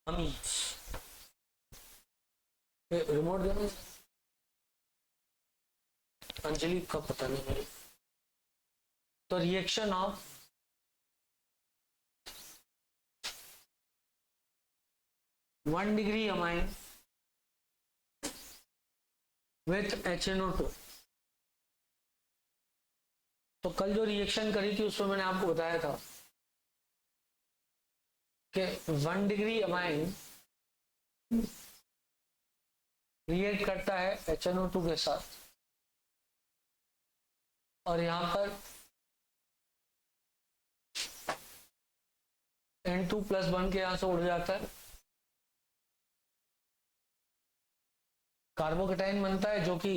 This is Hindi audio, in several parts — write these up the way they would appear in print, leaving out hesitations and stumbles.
अमीन्स। रिमोट देना अंजलि का पता नहीं मेरे। तो reaction of one degree amine with HNO2। तो कल जो रिएक्शन करी थी उसमें मैंने आपको बताया था कि 1 डिग्री अमाइन रिएक्ट करता है HNO2 के साथ, और यहां पर N2+1 के यहां से उड़ जाता है, कार्बोकेटाइन बनता है जो कि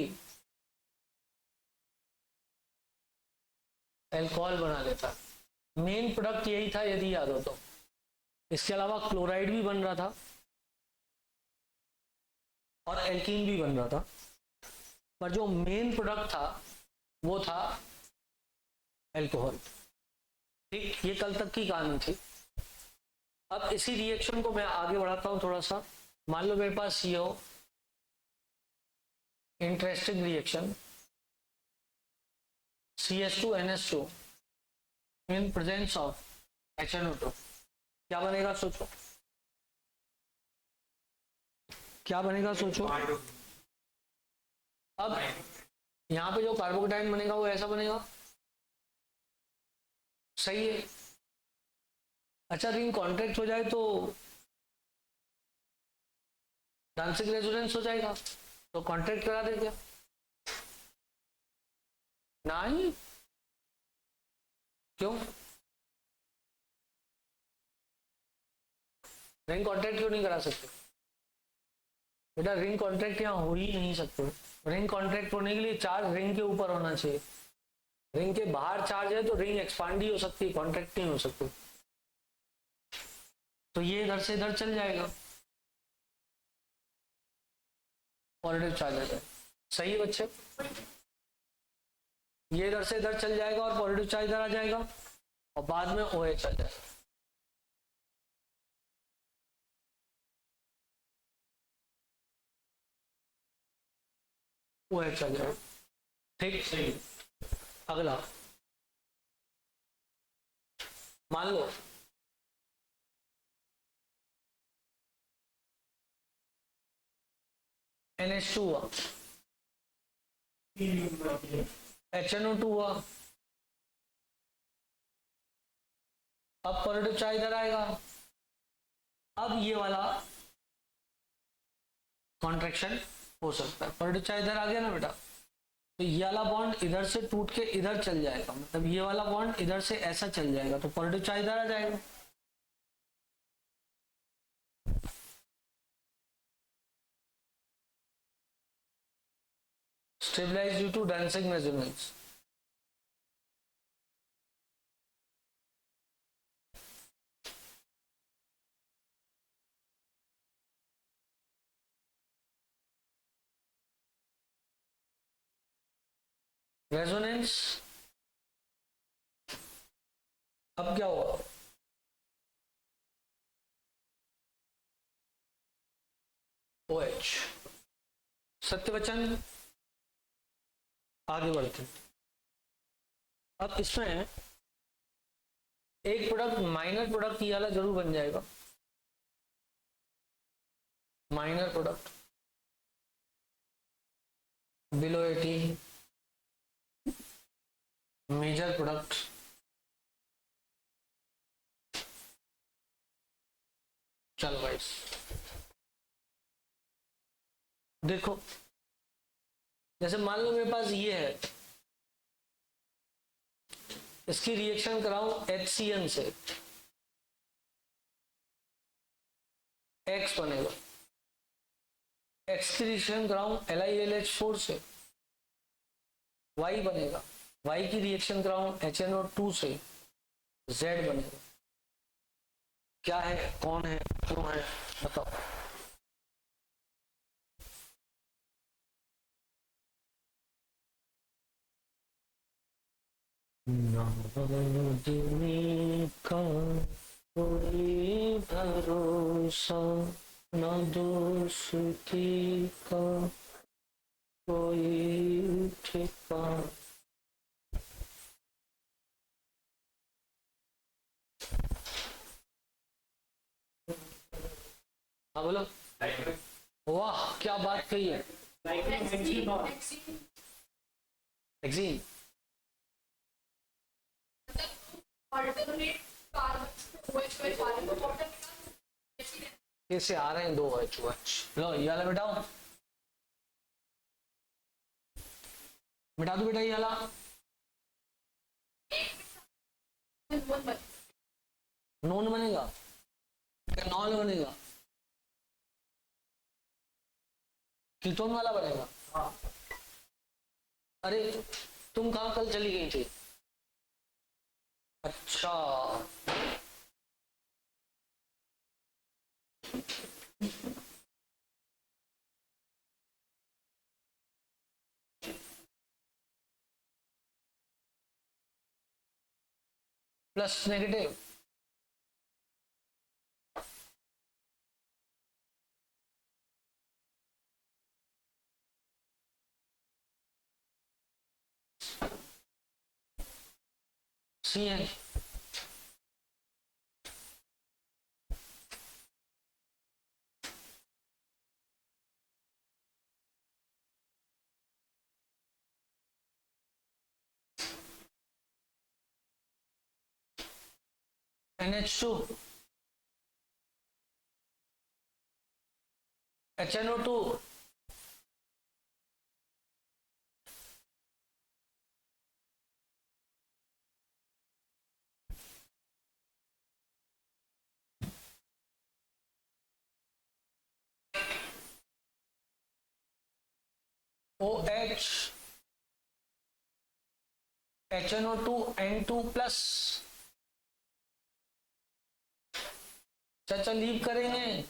अल्कोहल बना देता है। मेन प्रोडक्ट यही था यदि याद हो तो। इसके अलावा क्लोराइड भी बन रहा था और एल्कीन भी बन रहा था, पर जो मेन प्रोडक्ट था वो था अल्कोहल। ठीक, ये कल तक की कहानी थी। अब इसी रिएक्शन को मैं आगे बढ़ाता हूं थोड़ा सा। मान लो मेरे पास ये हो interesting reaction CH2NH2 in presence of HNO2। क्या बनेगा सोचो, क्या बनेगा सोचो। अब यहां पे जो कार्बोकेटाइन बनेगा वो ऐसा बनेगा, सही है। अच्छा, रिंग कॉन्ट्रैक्ट हो जाए तो डांसिंग रेजोनेंस हो जाएगा, तो कॉन्ट्रैक्ट करा दे क्या? नहीं, क्यों? रिंग कॉन्ट्रैक्ट क्यों नहीं करा सकते बेटा? रिंग कॉन्ट्रैक्ट यहाँ हो ही नहीं सकते। रिंग कॉन्ट्रैक्ट होने के लिए चार्ज रिंग के ऊपर होना चाहिए। रिंग के बाहर चार्ज है तो रिंग एक्सपांड ही हो सकती है, कॉन्ट्रैक्ट नहीं हो सकती। तो ये इधर से इधर चल जाएगा, पॉजिटिव चार्ज आ जाएगा। सही है बच्चे, ये इधर से इधर चल जाएगा और पॉजिटिव चार्ज इधर आ जाएगा और बाद में OH आ जाएगा। OH आ जाएगा। ठीक, सही। अगला मान लो NH2 हुआ, HNO2 हुआ। अब पॉजिटिव चार्ज इधर आएगा। अब ये वाला कॉन्ट्रैक्शन हो सकता है। पॉजिटिव चार्ज इधर आ गया ना बेटा, तो ये वाला बॉन्ड इधर से टूट के इधर चल जाएगा, मतलब ये वाला बॉन्ड इधर से ऐसा चल जाएगा, तो पॉजिटिव चार्ज इधर आ जाएगा। Stabilise due to dancing resonance. Resonance अब क्या हुआ? OH। सत्यवचन आगे बढ़ते हैं। अब इसमें एक प्रोडक्ट माइनर प्रोडक्ट ये वाला जरूर बन जाएगा, minor product below 80, major product चल भाई। देखो जैसे मान लो मेरे पास ये है, इसकी रिएक्शन कराऊं HCN से, X बनेगा। X की रिएक्शन कराऊं LiLH4 से, Y बनेगा। Y की रिएक्शन कराऊं HNO2 से, Z बनेगा। क्या है, कौन है, क्यों है, बताओ। का कोई भरोसा भरोसा न दोस्ती का कोई ठिकाना। हाँ बोलो। वाह क्या बात कही है। एक्सीन कैसे आ रहे हैं दो एच लो ये वाला बिठाओ, बिठा दो बेटा ये वाला। नॉन बनेगा क्या नॉन बनेगा? कीटोन वाला बनेगा। हाँ। अरे तुम कहाँ कल चली गई थी? अच्छा प्लस नेगेटिव सी है। NH2 HNO2 OH HNO2 N2 plus. चाचा लीव करेंगे।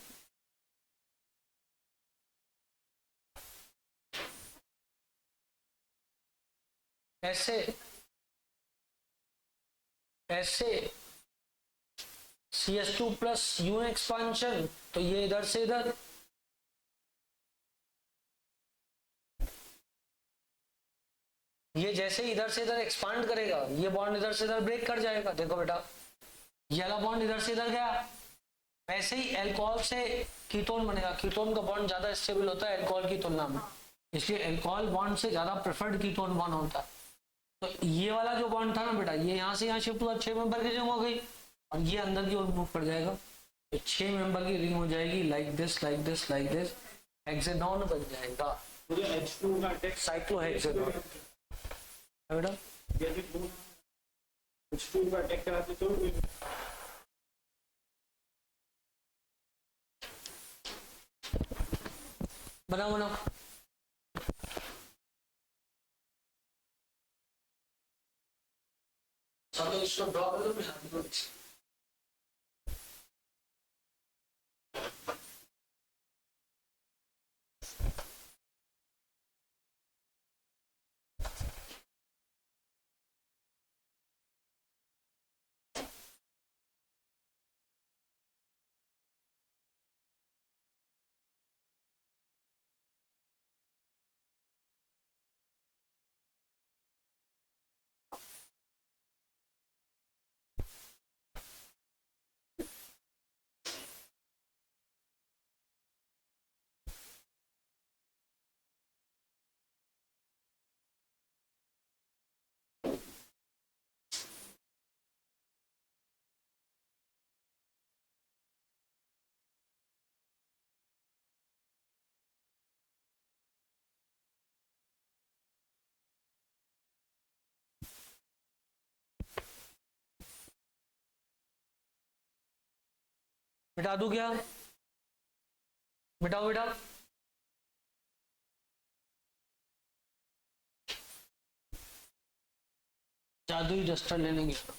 ऐसे ऐसे CH2 प्लस यून एक्सपांशन, तो ये इधर से इधर। ये जैसे इधर से इधर एक्सपांड करेगा ये बॉन्ड इधर से इधर ब्रेक कर जाएगा। देखो बेटा ये वाला बॉन्ड इधर से इधर गया, वैसे ही अल्कोहल से कीटोन बनेगा। कीटोन का बॉन्ड ज्यादा स्टेबल होता है अल्कोहल की तुलना में, इसलिए अल्कोहल बॉन्ड से ज्यादा प्रेफर्ड कीटोन बॉन्ड होता है। तो ये वाला जो बॉन्ड था ना बेटा, ये यहाँ से यहाँ शिफ्ट हुआ, 6 मेंबर की रिंग हो गई और ये अंदर की ओर मूव कर जाएगा, तो 6 मेंबर की रिंग हो जाएगी like this like this like this, hexanone बन जाएगा। साइक्लोहेक्सेनॉन बेटा बनाओ बनाओ। सब इसको ड्रॉ कर दो। मिटा दूं क्या? मिटाओ बेटा। जादुई डस्टर लेने गया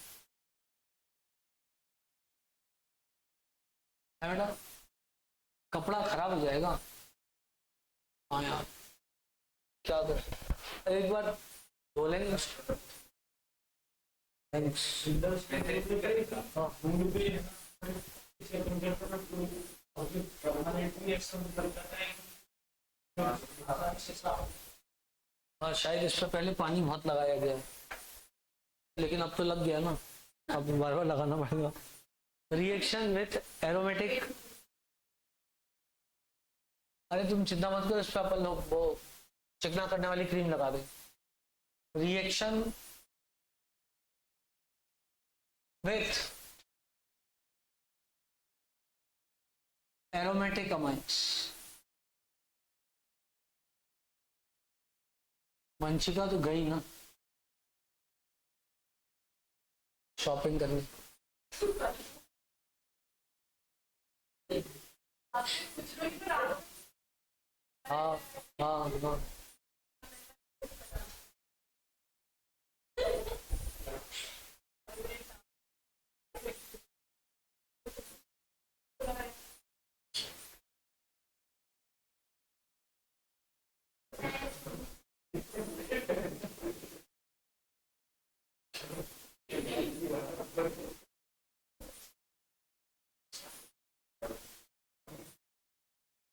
है बेटा, कपड़ा खराब हो जाएगा। हाँ यार क्या कर, एक बार धो लेंगे। थैंक्स। हाँ हाँ शायद इस पर पहले पानी बहुत लगाया गया, लेकिन अब तो लग गया ना, अब बार बार लगाना पड़ेगा। रिएक्शन विथ एरोमेटिक, अरे तुम चिंता मत करो, इस पर अपन लोग वो चिकना करने वाली क्रीम लगा दें। Reaction with aromatic amines, Vanshika तो गई ना शॉपिंग करने। हाँ हाँ हाँ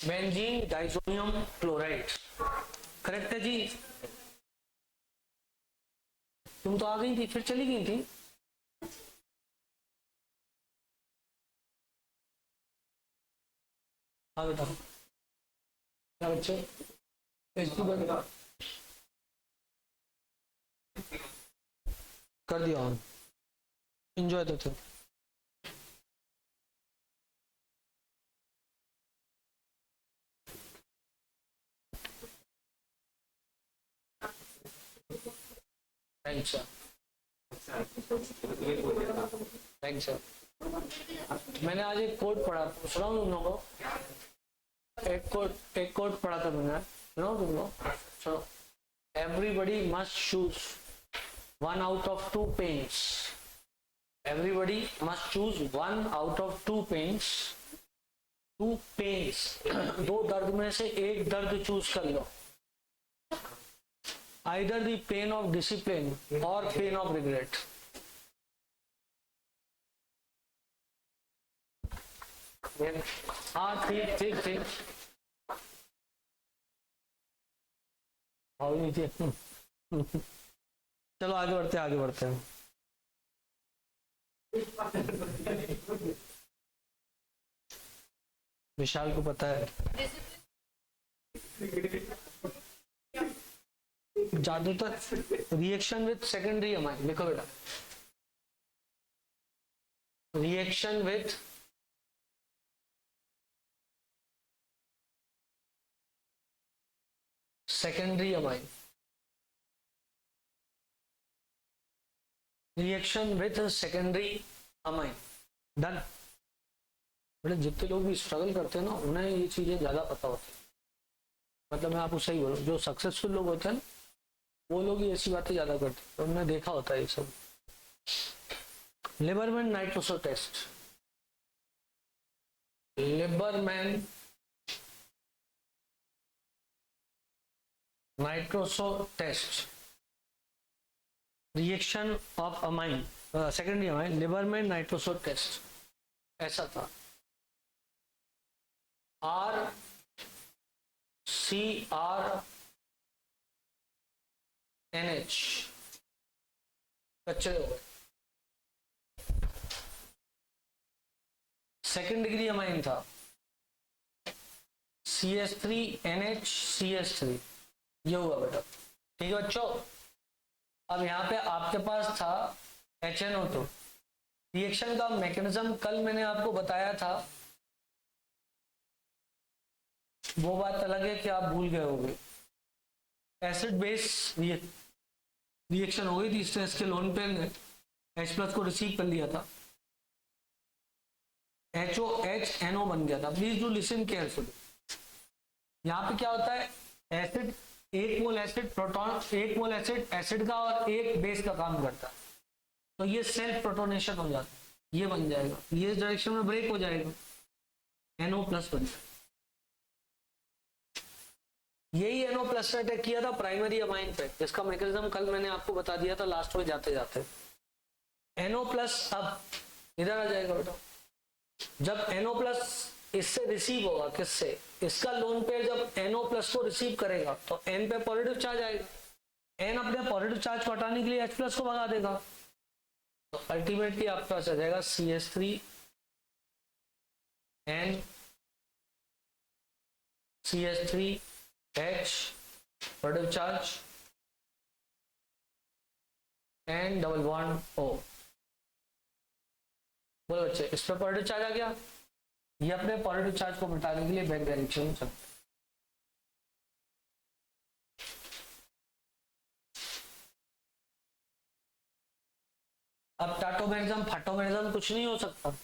बेंजीन डाइसोनियम क्लोराइड, करेक्ट है जी। तुम तो आ गई थी फिर चली गई थी। हाँ बेटा क्या बच्चे, कर दिया ऑन, एंजॉय तो थे। Thanks sir, thanks sir. मैंने आज एक कोड पढ़ा, सुना तुम लोगों को? एक कोड पढ़ा था मैंने, सुनो तुम लोग, सुनो। Everybody must choose one out of two pains, everybody must choose one out of two pains, two pains, दो दर्द में से एक दर्द चूज कर लो, either the pain of discipline or pain of regret। हाँ ठीक ठीक ठीक, चलो आगे बढ़ते हैं, आगे बढ़ते हैं। विशाल को पता है ज्यादातर रिएक्शन विथ सेकेंडरी अमाइन, लिखो बेटा, reaction with secondary amine, reaction with secondary amine, done. बेटा जितने लोग भी स्ट्रगल करते हैं ना, उन्हें ये चीजें ज्यादा पता होती है। मतलब मैं आपको सही बोलूं, जो सक्सेसफुल लोग होते हैं वो लोग ही ऐसी बातें ज्यादा करते हैं, तो हमने देखा होता है ये सब। Lieberman nitroso test, Lieberman nitroso test, reaction of amine, secondary amine, Lieberman nitroso test, ऐसा था। आर CrNH, कच्चे हो गए। सेकेंड डिग्री अमाइन था CH3NH ये हुआ बेटा, ठीक है बच्चों। अब यहाँ पे आपके पास था HNO2। रिएक्शन का मैकेनिज्म कल मैंने आपको बताया था, वो बात अलग है कि आप भूल गए होंगे। एसिड बेस रिएक्शन हो गई थी, इसने इसके लोन पे H+ को रिसीव कर लिया था, HOHNO बन गया था। Please do listen carefully. यहाँ पे क्या होता है, एसिड, एक मोल एसिड प्रोटॉन, एक मोल एसिड का और एक बेस का काम करता है, तो ये सेल्फ प्रोटोनेशन हो जाता है, ये बन जाएगा, ये इस डायरेक्शन में ब्रेक हो जाएगा, NO+ बन जाएगा। यही NO+ ने अटैक किया था प्राइमरी अमाइन पे, जिसका मैकेनिज्म कल मैंने आपको बता दिया था लास्ट में जाते जाते। NO+ अब इधर आ जाएगा बेटा। जब NO+ इससे रिसीव होगा, किससे? इसका लोन पेयर जब NO+ को रिसीव करेगा तो N पे पॉजिटिव चार्ज आएगा, N अपने पॉजिटिव चार्ज को हटाने के लिए H+ को भगा देगा, तो अल्टीमेटली आपके पास आ जाएगा CH3 N CH3 H positive charge and double bond O। बोलो बच्चे, इस पर पॉजिटिव चार्ज आ गया, ये अपने पॉजिटिव चार्ज को मिटाने के लिए बैक डायरेक्शन में चलता है। अब टाटोमेरिज्म फाटोमेरिज्म कुछ नहीं हो सकता,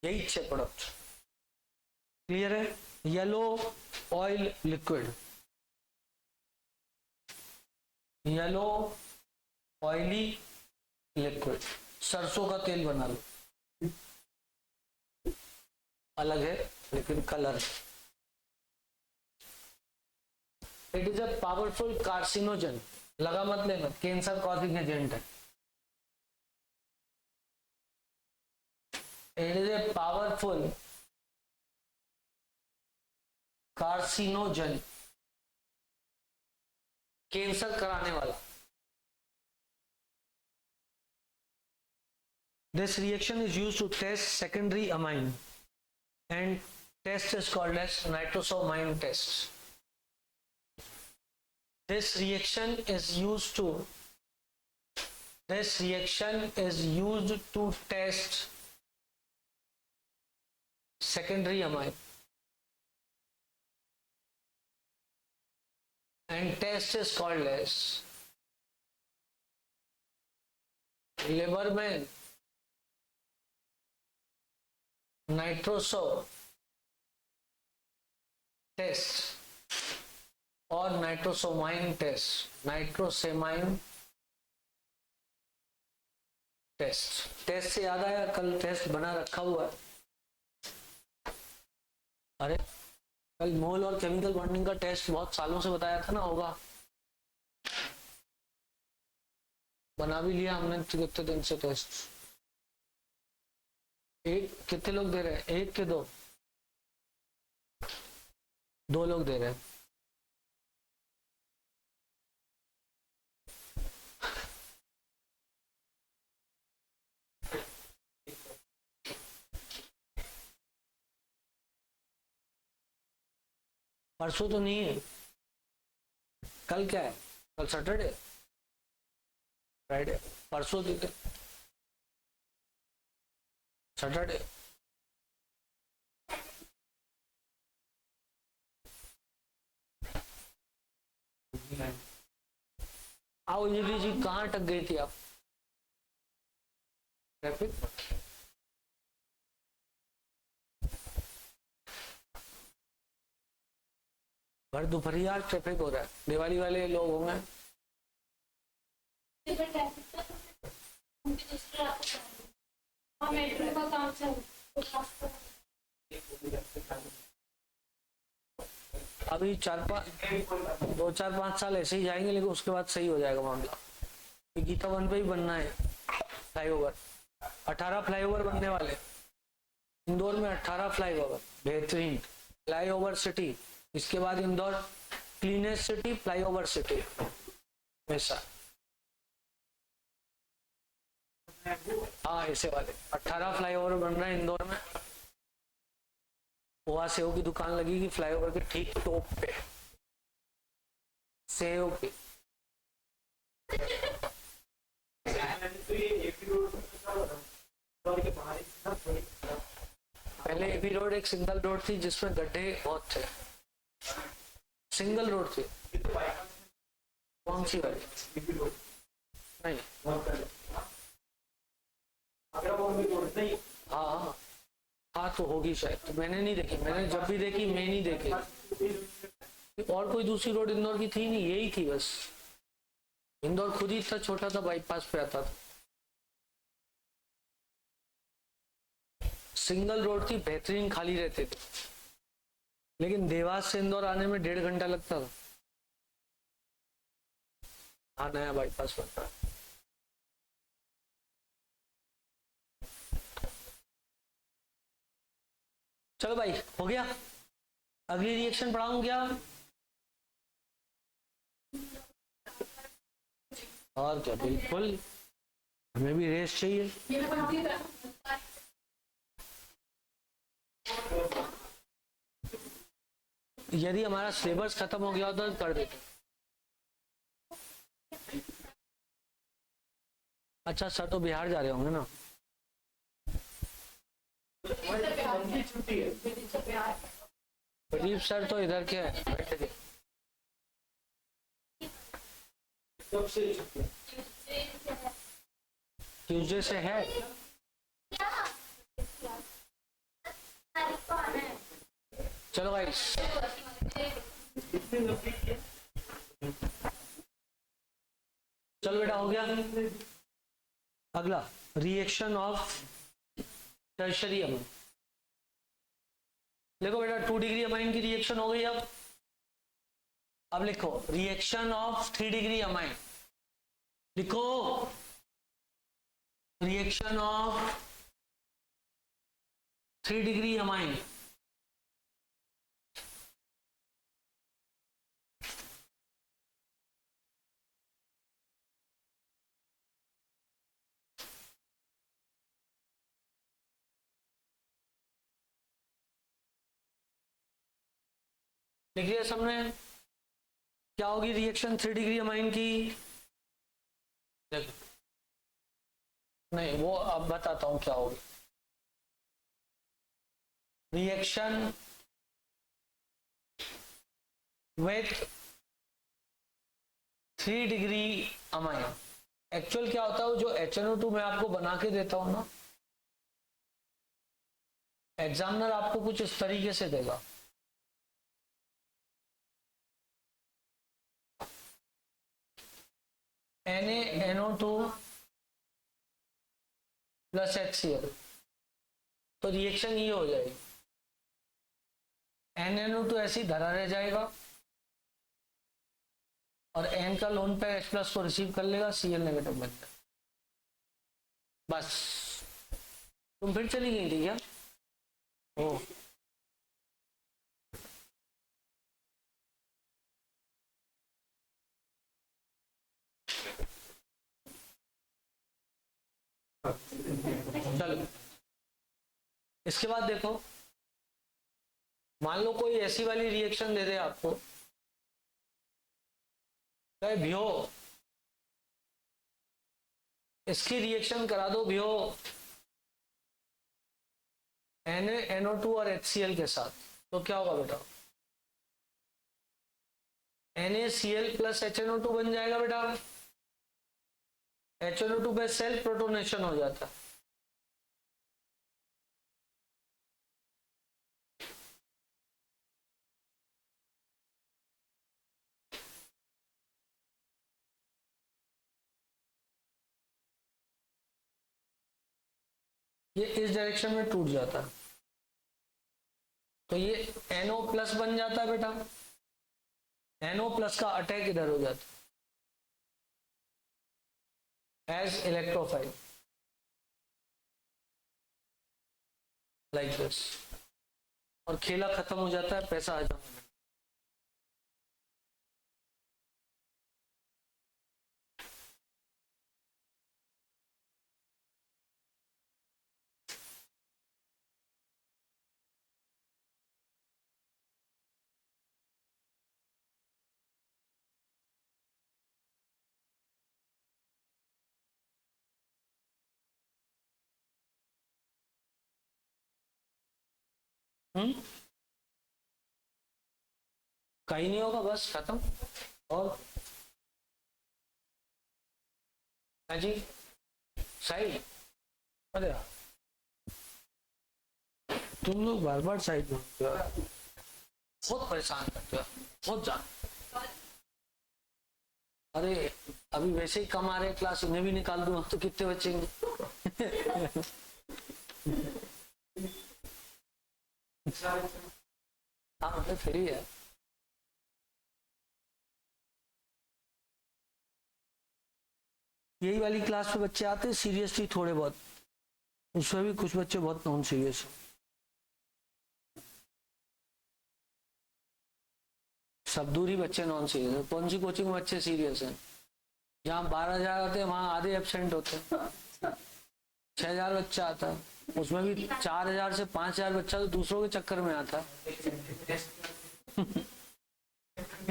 यही 6 प्रोडक्ट। क्लियर है? Yellow oil liquid, yellow oily liquid, सरसों का तेल बना लो, अलग है लेकिन colour. It is a powerful carcinogen, लगा मत लेना, कैंसर कॉजिंग एजेंट है। It is a powerful carcinogen, cancer कराने वाला। This reaction is used to test secondary amine and test is called as nitrosamine test. This reaction is used to test secondary amine and test is called as Lieberman nitroso test और nitrosamine test, nitrosamine test. Test से याद आया, कल टेस्ट बना रखा हुआ है। अरे कल मोल और केमिकल बॉन्डिंग का टेस्ट बहुत सालों से बताया था ना, होगा, बना भी लिया हमने कितने दिन से टेस्ट। एक कितने लोग दे रहे हैं? एक के दो? 2 लोग दे रहे हैं। परसों तो नहीं है, कल क्या है? कल सैटरडे, फ्राइडे, परसों सैटरडे। आओ जी, कहाँ अटक गई थी आप? ट्रैफिक? भर दोपहर ट्रैफिक हो रहा है, दिवाली वाले लोग होंगे। अभी 2-4-5 साल ऐसे ही जाएंगे, लेकिन उसके बाद सही हो जाएगा मामला। गीता वन पे ही बनना है फ्लाईओवर, 18 फ्लाईओवर बनने वाले इंदौर में, 18 फ्लाईओवर, बेहतरीन फ्लाईओवर सिटी। इसके बाद Indore cleanest city, flyover city वैसा। हाँ ऐसे वाले 18 फ्लाईओवर बन रहे हैं इंदौर में। वहां सेव की दुकान लगेगी फ्लाईओवर के ठीक टॉप पे, सेव की। पहले एपी रोड एक सिंगल रोड थी जिसमें गड्ढे बहुत थे, सिंगल रोड थी। कौन सी वाली? नहीं, हाँ हाँ तो होगी शायद, तो मैंने नहीं देखी, मैंने जब भी देखी मैं नहीं देखी। और कोई दूसरी रोड इंदौर की थी नहीं, यही थी बस। इंदौर खुद ही इतना छोटा था, बाईपास पे आता था। सिंगल रोड थी, बेहतरीन, खाली रहते थे। लेकिन देवास से इंदौर आने में 1.5 घंटा लगता था। हाँ नया बाईपास बनता है। चलो भाई, हो गया। अगली रिएक्शन पढ़ाऊं क्या? और क्या, बिल्कुल, हमें भी रेस्ट चाहिए। यदि हमारा सिलेबस खत्म हो गया तो कर देते। अच्छा, सर तो बिहार जा रहे होंगे ना? प्रदीप सर तो इधर के हैं, बैठे थे। ट्यूसडे से है। चलो भाई, चलो बेटा, हो गया। अगला, रिएक्शन ऑफ टर्शरी अमाइन। देखो बेटा, 2 डिग्री अमाइन की रिएक्शन हो गई। अब लिखो रिएक्शन ऑफ 3 डिग्री अमाइन। लिखो रिएक्शन ऑफ 3 डिग्री अमाइन। लिख लिया सबने? क्या होगी रिएक्शन 3 डिग्री अमाइन की? देखो, नहीं, वो अब बताता हूं क्या होगी। Reaction with 3 degree amine. Actual क्या होता है, जो HNO2 मैं आपको बना के देता हूं ना, एग्जामिनर आपको कुछ इस तरीके से देगा। NaNO2 प्लस HCl, तो रिएक्शन ये हो जाएगी। NaNO2 ऐसी धरा रह जाएगा और N का लोन पे H प्लस को रिसीव कर लेगा, Cl नेगेटिव बन जाएगा। बस, तुम फिर चली गई थी क्या? ओ, चलो, इसके बाद देखो, मान लो कोई ऐसी वाली रिएक्शन दे दे आपको, भ्यो इसकी रिएक्शन करा दो, भ्यो NaNO2 और HCl के साथ, तो क्या होगा बेटा? NaCl प्लस HNO2 बन जाएगा बेटा। HNO2 पे सेल्फ प्रोटोनेशन हो जाता है। ये इस डायरेक्शन में टूट जाता है, तो ये NO प्लस बन जाता है बेटा। NO प्लस का अटैक इधर हो जाता है एज इलेक्ट्रोफाइल, लाइक दिस, और खेला खत्म हो जाता है, पैसा आ जाता है। कहीं नहीं होगा, बस खत्म। और हाँ जी, साइड, अरे यार, तुम लोग बार बार साइड में होते हो, बहुत परेशान करते हो, बहुत ज्यादा। अरे अभी वैसे ही कम आ रहे क्लास, उन्हें भी निकाल दूंगा तो कितने बचेंगे? हाँ मतलब फ्री है। यही वाली क्लास में बच्चे आते हैं सीरियसली थोड़े बहुत, उसमें भी कुछ बच्चे बहुत नॉन सीरियस हैं। सब दूर ही बच्चे नॉन सीरियस है। कौन सी कोचिंग में बच्चे सीरियस हैं? जहाँ 12,000 आते हैं वहाँ आधे एब्सेंट होते हैं। 6,000 बच्चा आता है, उसमें भी 4,000 से 5,000 बच्चा तो दूसरों के चक्कर में आता है।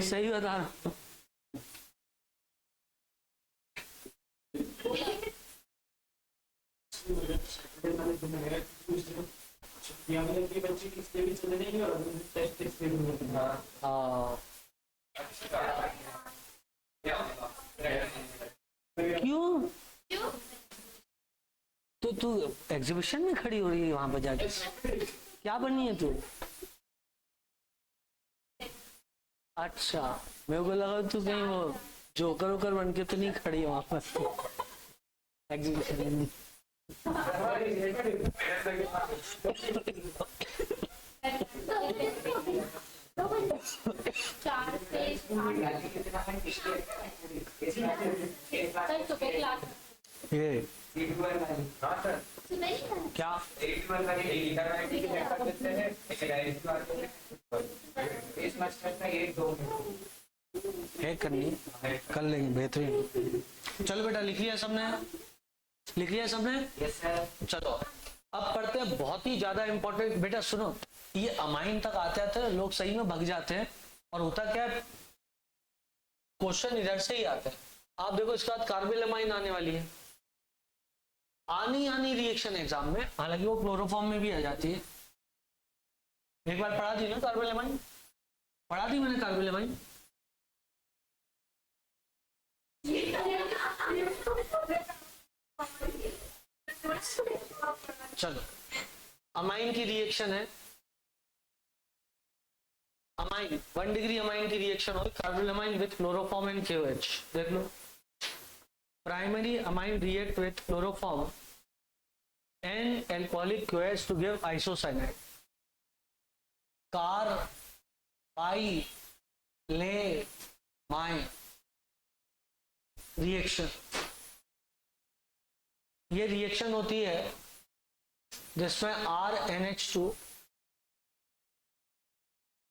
सही बता रहा हूं। हाँ। क्यों? तो तू एग्जीबिशन में खड़ी हो रही है वहां पर जाके? क्या बनी है तू? अच्छा, मेरे को लगा तू कहीं वो जोकर वोकर बन के तो नहीं खड़ी है वहां पर एग्जीबिशन में? ये क्या है करनी? कर लेंगे, बेहतरीन। चलो बेटा, लिख लिया सबने? लिख लिया सबने? Yes sir. चलो अब पढ़ते हैं बहुत ही ज्यादा इंपॉर्टेंट। बेटा सुनो, ये अमाइन तक आते आते लोग सही में भग जाते हैं, और होता क्या है, क्वेश्चन इधर से ही आते हैं। आप देखो इसके बाद कार्बिल अमाइन आने वाली है, आनी रिएक्शन एग्जाम में, हालांकि वो क्लोरोफॉर्म में भी आ जाती है। एक बार पढ़ा दी ना कार्बिल अमाइन? पढ़ा दी मैंने कार्बिल अमाइन? चलो, अमाइन की रिएक्शन है, अमाइन 1 डिग्री अमाइन की रिएक्शन हो carbyl amine with chloroform and KOH। देख लो, primary amine react with chloroform and alcoholic KOH to give isocyanide. Carbylamine reaction, ये रिएक्शन होती है जिसमें RNH2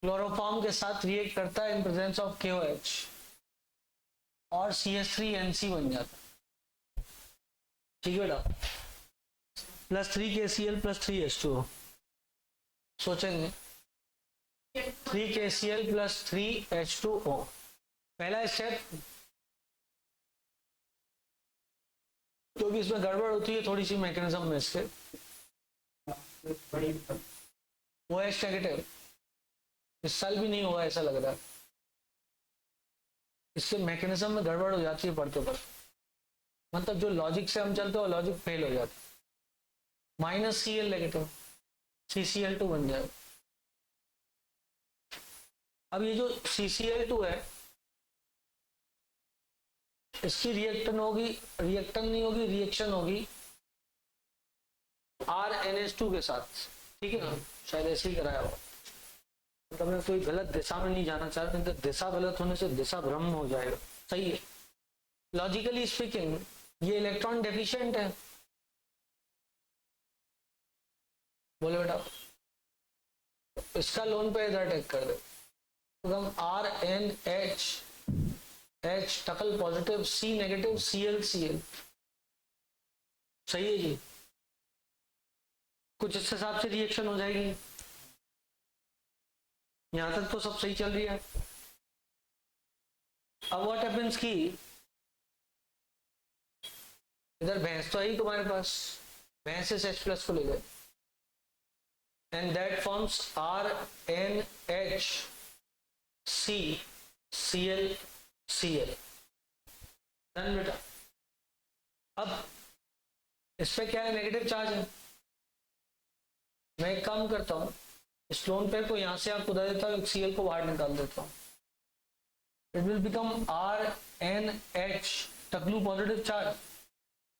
क्लोरोफॉर्म के साथ रिएक्ट करता है इन प्रेजेंस ऑफ KOH और CH3NC बन जाता है। ठीक है बेटा, +3 KCl +3 H2O। सोचेंगे 3 KCl +3 H2O। पहला स्टेप, क्योंकि इसमें गड़बड़ होती है थोड़ी सी मैकेनिज्म में, इससे OH नेगेटिव इस साल भी नहीं हुआ ऐसा लग रहा है, इससे मैकेनिज्म में गड़बड़ हो जाती है पढ़ते पढ़ते, मतलब जो लॉजिक से हम चलते हो लॉजिक फेल हो जाता है। -Cl नेगेटिव CCl2 बन जाए। अब ये जो CCl2 है, इसकी रिएक्शन नहीं होगी, रिएक्शन होगी RNH2 के साथ। ठीक है ना, शायद ऐसे ही कराया हो, मतलब मैं कोई गलत दिशा में नहीं जाना चाह रहा, दिशा गलत होने से दिशा भ्रम हो जाएगा। सही है, लॉजिकली स्पीकिंग ये इलेक्ट्रॉन डेफिशिएंट है। बोले बेटा, इसका लोन पे इधर अटैक कर दे, तो हम RNH tackle positive, C negative, Cl। सही है जी, कुछ इस हिसाब से रिएक्शन हो जाएगी। यहां तक तो सब सही चल रही है। अब व्हाट हैपेंस की इधर भैंस तो है तुम्हारे पास, भैंस से H+ को ले गए and that forms RNH CCl। Done बेटा। अब इस पे क्या है, नेगेटिव चार्ज है। मैं एक काम करता हूं, इस लोन पेयर को यहां से आपको दे देता हूं, Cl को बाहर निकाल देता हूं। इट विल बिकम RNH टकलू positive charge,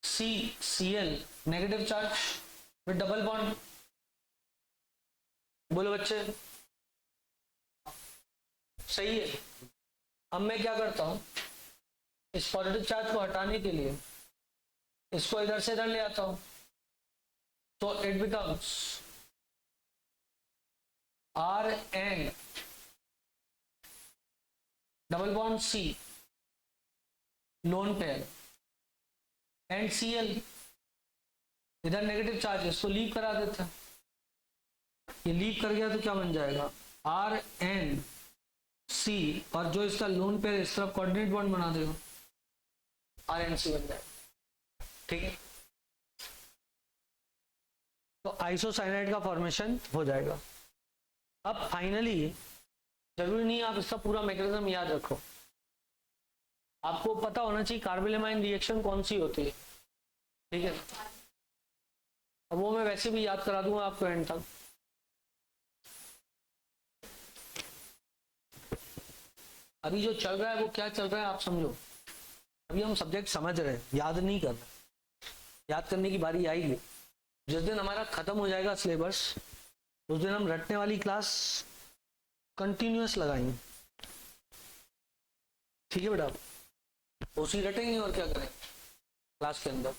CCl negative charge with double bond. बोलो बच्चे, सही है। अब मैं क्या करता हूं, इस पॉजिटिव चार्ज को हटाने के लिए इसको इधर से इधर ले आता हूं, तो it becomes RN double bond C lone pair and Cl, इधर नेगेटिव चार्ज है, इसको लीव करा देते हैं। ये लीव कर गया तो क्या बन जाएगा, RNC, और जो इसका लोन पेयर इस तरफ कोऑर्डिनेट बॉन्ड बना देगा, RNC बन जाएगा। ठीक है, तो आइसोसाइनाइड का फॉर्मेशन हो जाएगा। अब फाइनली जरूरी नहीं आप इसका पूरा मैकेनिज्म याद रखो, आपको पता होना चाहिए कार्बोनिलामाइन रिएक्शन कौन सी होती है। ठीक है, अब वो मैं वैसे भी याद करा दूंगा आपको एंड तक। अभी जो चल रहा है वो क्या चल रहा है आप समझो, अभी हम सब्जेक्ट समझ रहे हैं, याद नहीं कर रहे। याद करने की बारी आएगी जिस दिन हमारा खत्म हो जाएगा सिलेबस, उस दिन हम रटने वाली क्लास कंटिन्यूअस लगाएंगे। ठीक है बेटा, उसी रटेंगे और क्या करेंगे क्लास के अंदर,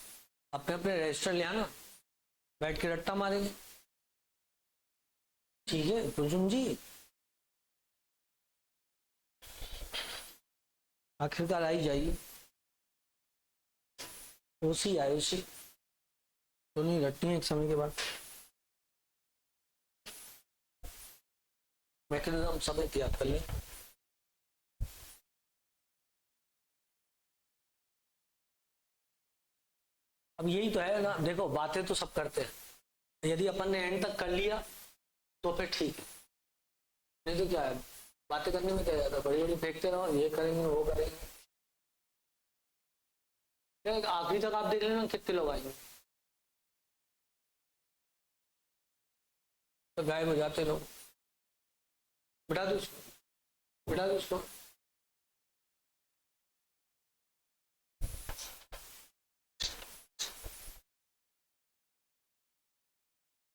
अपने अपने रजिस्टर ले आना, बैठ के रट्टा मारेंगे। ठीक है कुलसुम जी, आखिरकार आई जाइए, ओसी आयुसी तो नहीं रटनी है एक समय के बाद। मैकेनिज्म सब याद कर लें। अब यही तो है ना, देखो बातें तो सब करते हैं, यदि अपन ने एंड तक कर लिया तो फिर ठीक है, नहीं तो क्या है, बातें करने में क्या जाता है, बड़ी बड़ी फेंकते रहो, ये करेंगे वो करेंगे। आखिरी तक आप देख लेना कितने लोग आएंगे, तो गायब हो जाते लोग। बिठा दो उसको, बिठा दो उसको।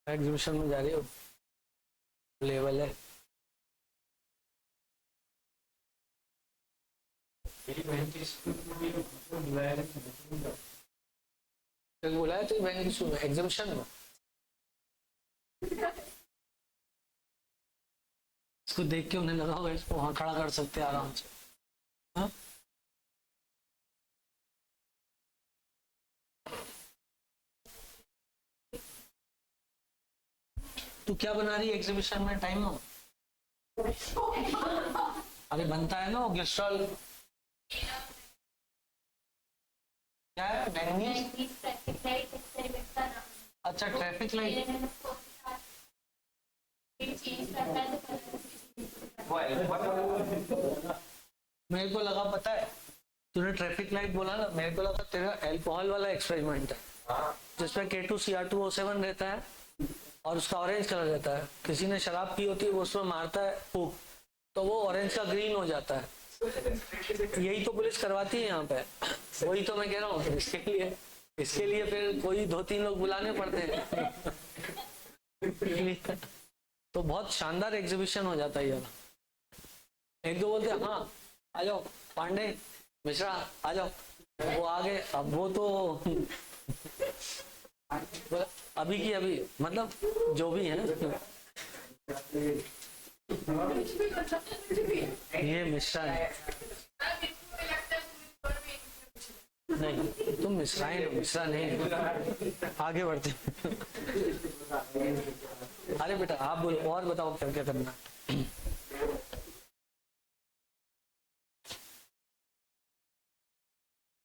एग्जीबिशन में जा रही हो, लेवल है। बुलाया तो बहन की सुन एग्जीबिशन में, इसको देख के उन्हें लगा होगा इसको वहां खड़ा कर सकते हैं आराम से। हाँ तू क्या बना रही है एग्जीबिशन में टाइम में? अरे बनता है ना वो ग्लिसरॉल, क्या है मैंगनीज? अच्छा ट्रैफिक लाइट, मेरे को लगा पता है तूने ट्रैफिक लाइट बोला ना, मेरे को लगा तेरा अल्कोहल वाला एक्सपेरिमेंट है जिसमें K2Cr2O7 रहता है और उसका ऑरेंज कलर रहता है। किसी ने शराब पी होती है, वो उसमें मारता है फूक, तो वो ऑरेंज का ग्रीन हो जाता है। यही तो पुलिस करवाती है यहाँ पे, वही तो मैं कह रहा हूँ। इसके लिए फिर कोई 2-3 लोग बुलाने पड़ते हैं। तो बहुत शानदार एग्जीबिशन हो जाता है ये। एक दो बोलते हैं हाँ आ जाओ पांडे मिश्रा आ जाओ, वो आ गए। अब वो तो अभी की अभी, मतलब जो भी है। ये मिश्रा है, नहीं तुम मिश्रा ही हो, मिश्रा नहीं। आगे बढ़ते। अरे बेटा आप बोलो और बताओ क्या क्या करना।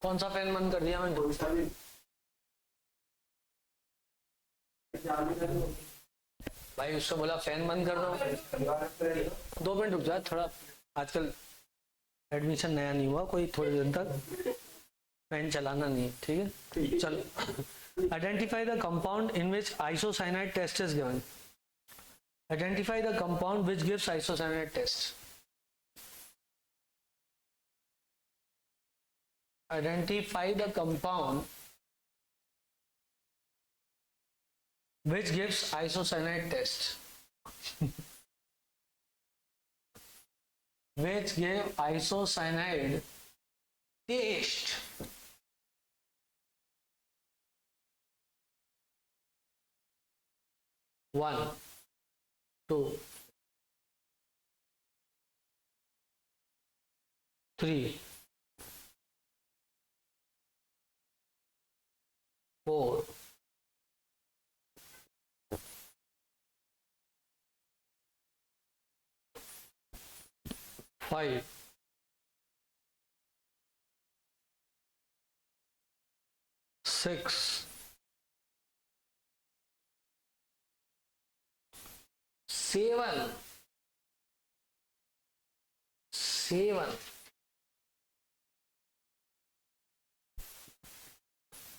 कौन सा फैन बंद कर दिया मैंने? भाई उसको बोला फैन बंद कर दो। 2 मिनट रुक जा थोड़ा, आजकल एडमिशन नया नहीं हुआ कोई, थोड़ी देर तक फैन चलाना नहीं, ठीक है। चलो identify the compound in which isocyanide test is given. Identify the compound which gives isocyanide test. Identify the compound which gives isocyanate test. Which give isocyanide taste. One, two. 3 4 5 6 7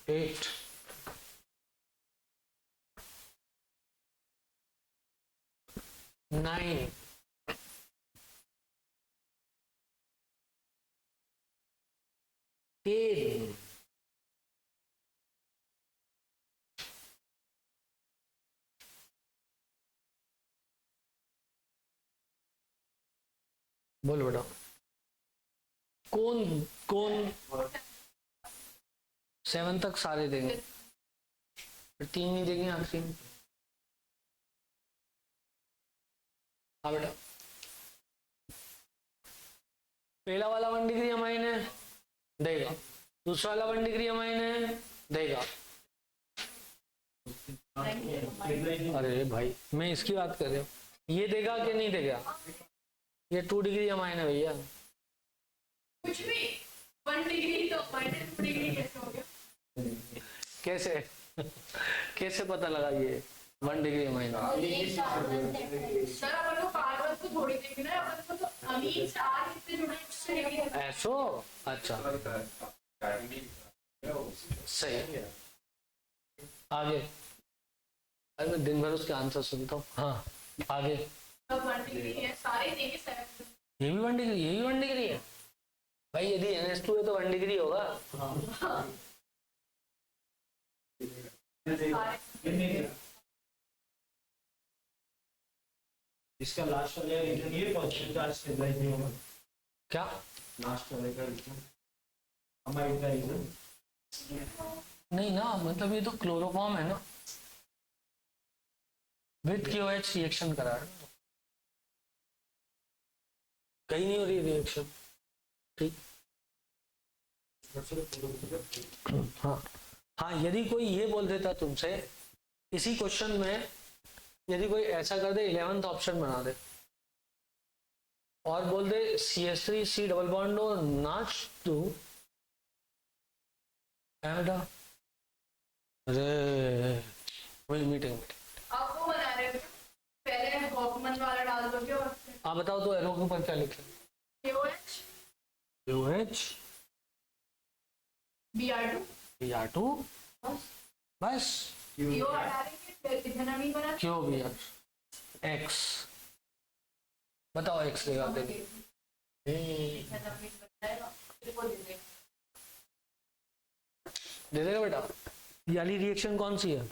8 9 10 बोलो बेटा कौन कौन 7 तक सारे देंगे, फिर 3 नहीं देंगे आखिरी में। हाँ बेटा पहला वाला 1 डिग्री अमाइन है, देगा। दूसरा वाला 1 डिग्री अमाइन है, देगा। अरे भाई मैं इसकी बात कर रहा हूँ, ये देगा कि नहीं देगा? ये 2 डिग्री अमाइन है भैया। कुछ भी 1 डिग्री तो -2 डिग्री कैसे हो गया? कैसे कैसे पता लगा ये 1 डिग्री अमाइन? सर अपन को कार्बन को थोड़ी देखना है, अपन को तो अमीन चार कितने जुड़े हैं उससे देखना है। ऐसो अच्छा सही है। आगे अरे मैं दिन भर उसके आंसर सुनता हूँ। हाँ आगे सब 1 डिग्री है, सारे देंगे 7। ये भी 1 डिग्री, ये भी 1 डिग्री है भाई। यदि NH2 है तो 1 डिग्री होगा। इसका लास्ट वाला रीजन ये पॉजिटिव चार्ज स्टेबलाइज नहीं होगा। क्या लास्ट वाले का रीजन हमारे का रीजन नहीं ना, मतलब ये तो क्लोरोफॉर्म है ना, विद KOH रिएक्शन करा है, कहीं नहीं हो रही रिएक्शन। ठीक हाँ हाँ, यदि कोई ये बोल देता तुमसे इसी क्वेश्चन में, यदि कोई ऐसा कर दे 11th ऑप्शन बना दे और बोल दे CH3 C डबल बॉन्ड और NH2, अरे वही मीटिंग आप वो बना रहे हो पहले हॉफमैन वाला डाल दोगे और फिर आप बताओ तो एरो के ऊपर क्या लिखे? KOH KOH Br2 Br2 बस CO हटा देंगे, फिर कितना अमीन बना? क्यों Br X बताओ X लेगा दे कितना अमीन बन जाएगा, फिर वो दे देंगे। देगा बेटा। ये वाली रिएक्शन कौन सी है?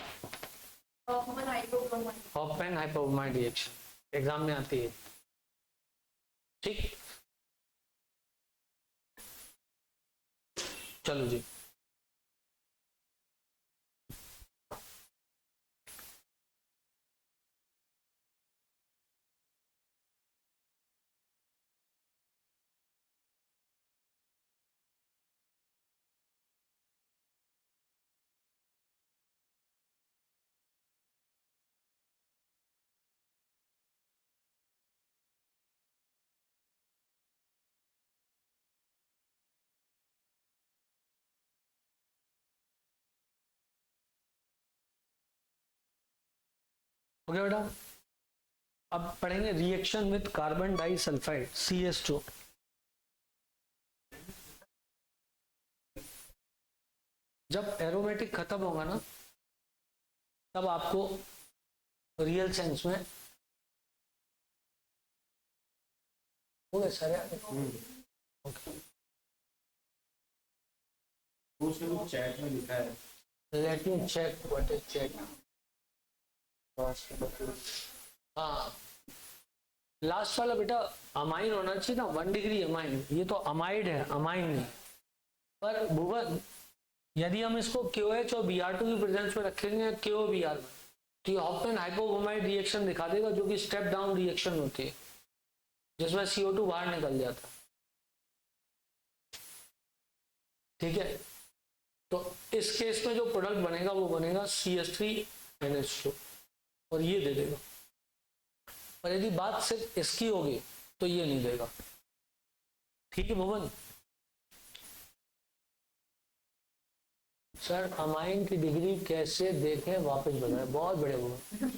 Hofmann hydrobromide. Hofmann hypobromide reaction exam में आती है। ठीक चलो जी, ओके बेटा। अब पढ़ेंगे reaction with carbon die sulphide CH2। जब एरोमेटिक खत्म होगा ना, तब आपको रियल सेंस में हो गया सर यार। ओके वो चैट में लिखा है। Let me check what is check. हाँ लास्ट वाला बेटा अमाइन होना चाहिए ना, 1 डिग्री अमाइन। ये तो अमाइड है, अमाइन नहीं। पर भुवन यदि हम इसको KOH और Br2 की प्रेजेंस में रखेंगे KOBr में, तो ये हॉफमैन हाइपोब्रोमाइड रिएक्शन दिखा देगा, जो कि स्टेप डाउन रिएक्शन होती है जिसमें CO2 बाहर निकल जाता है। ठीक है, तो इस केस में जो प्रोडक्ट बनेगा वो बनेगा CH3NH2 और ये दे देगा। और यदि बात सिर्फ इसकी होगी तो ये नहीं देगा। ठीक है भुवन? सर अमाइन की डिग्री कैसे देखें वापस बताएं। बहुत बड़े भुवन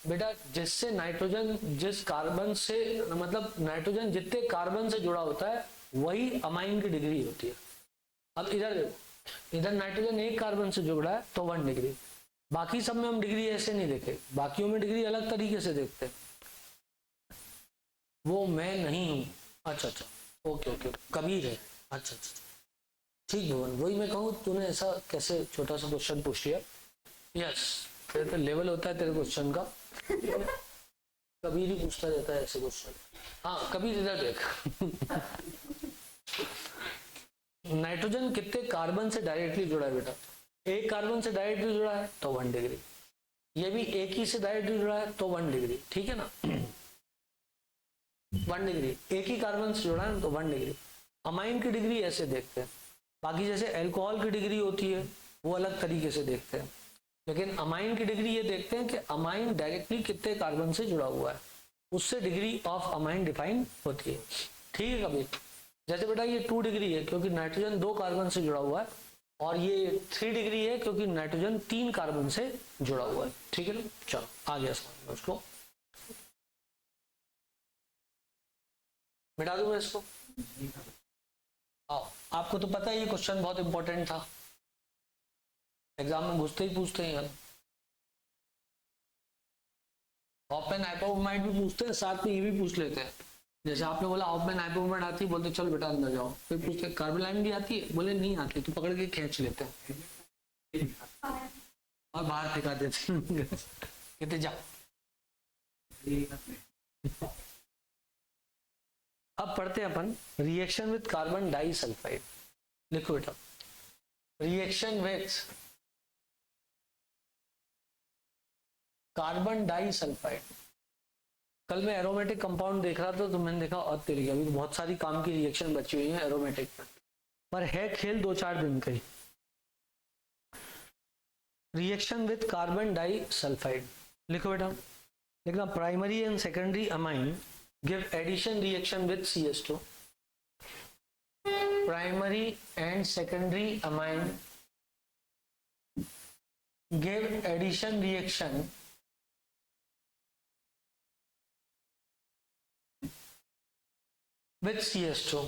बेटा, जिससे नाइट्रोजन जिस कार्बन से मतलब नाइट्रोजन जितने कार्बन से जुड़ा होता है वही अमाइन की डिग्री होती है। अब इधर देखो, इधर नाइट्रोजन एक कार्बन से जुड़ा है तो 1 डिग्री। बाकी सब में हम डिग्री ऐसे नहीं देखे, बाकियों में डिग्री अलग तरीके से देखते हैं। वो मैं नहीं हूं। अच्छा अच्छा, ओके ओके, कबीर है। अच्छा अच्छा, ठीक भुवन, वही मैं कहूँ तूने ऐसा कैसे छोटा सा क्वेश्चन पूछ लिया। यस, तेरे पे लेवल होता है तेरे क्वेश्चन का। कबीर ही पूछता रहता है ऐसे क्वेश्चन। हाँ कबीर, इधर देख। नाइट्रोजन कितने कार्बन से डायरेक्टली जुड़ा है बेटा? एक कार्बन से डायरेक्टली जुड़ा है तो 1 डिग्री। ये भी एक ही से डायरेक्टली जुड़ा है तो 1 डिग्री। ठीक है ना? 1 डिग्री, एक ही कार्बन से जुड़ा है तो 1 डिग्री। अमाइन की डिग्री ऐसे देखते हैं। बाकी जैसे अल्कोहल की डिग्री होती है वो अलग तरीके से देखते हैं, लेकिन अमाइन की डिग्री ये देखते हैं कि अमाइन डायरेक्टली कितने कार्बन से जुड़ा हुआ है, उससे डिग्री ऑफ अमाइन डिफाइन होती है। ठीक है कबीर? जैसे बेटा ये 2 डिग्री है क्योंकि नाइट्रोजन 2 कार्बन से जुड़ा हुआ है, और ये 3 डिग्री है क्योंकि नाइट्रोजन 3 कार्बन से जुड़ा हुआ है। ठीक है ना? चलो आ गया समझ में उसको। मिटा दूं मैं इसको? आओ, आपको तो पता है ये क्वेश्चन बहुत इंपॉर्टेंट था, एग्जाम में घुसते ही पूछते हैं यार। ऑपन हाइपोब्रोमाइड भी पूछते हैं, साथ में ये भी पूछ लेते हैं। जैसे आपने बोला ऑपन हाइपोब्रोमाइड आती है, बोलते चल बेटा अंदर जाओ। फिर पूछते कार्बोलाइन भी आती है, बोले नहीं आती, तो पकड़ के खींच लेते हैं और बाहर फेंका देते हैं। कहते जा। अब पढ़ते हैं अपन reaction with carbon die sulphide. लिखो बेटा, reaction with carbon die sulphide. कल मैं एरोमेटिक कंपाउंड देख रहा था तो मैंने देखा और तेरी अभी बहुत सारी काम की रिएक्शन बची हुई है एरोमेटिक पर है खेल 2-4 दिन का ही। Reaction with carbon die sulphide लिखो बेटा, लिखना primary and secondary amine give addition reaction with CH2। Primary and secondary amine give addition reaction with CH2।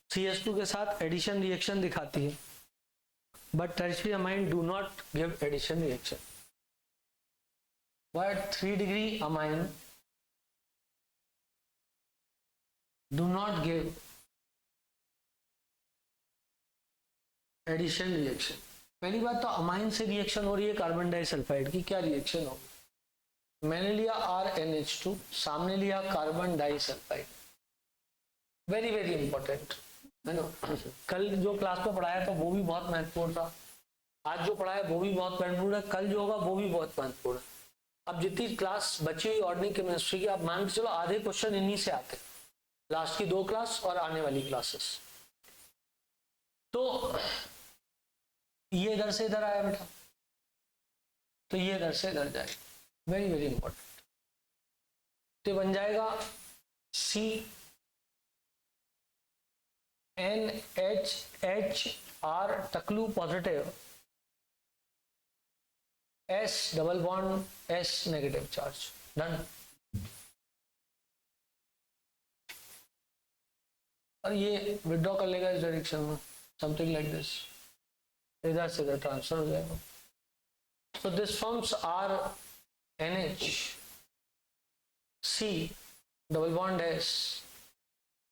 CH2 के साथ एडिशन रिएक्शन दिखाती है, but tertiary amine do not give addition reaction. But 3 degree amine do not give addition reaction. पहली बात तो अमाइन से रिएक्शन हो रही है कार्बन डाइसल्फाइड की, क्या रिएक्शन होगी? मैंने लिया RNH2, सामने लिया carbon disulphide. Very very important है ना। कल जो क्लास में पढ़ाया था वो भी बहुत महत्वपूर्ण था, आज जो पढ़ाया वो भी बहुत महत्वपूर्ण है, कल जो होगा वो भी बहुत महत्वपूर्ण है। अब जितनी क्लास बची हुई ऑर्गेनिक केमिस्ट्री की, आप मान के चलो आधे क्वेश्चन इन्हीं से आते हैं, लास्ट की 2 क्लास और आने वाली क्लासेस। तो ये इधर से इधर आया बेटा, तो ये इधर से इधर जाएगा, वेरी वेरी इंपॉर्टेंट। तो बन जाएगा CnHHR टकलू positive, S double bond S negative charge. Done. और ये विड्रॉ कर लेगा इस डायरेक्शन में, समथिंग लाइक दिस, इधर से इधर ट्रांसफर हो जाएगा। So this forms RNH C double bond S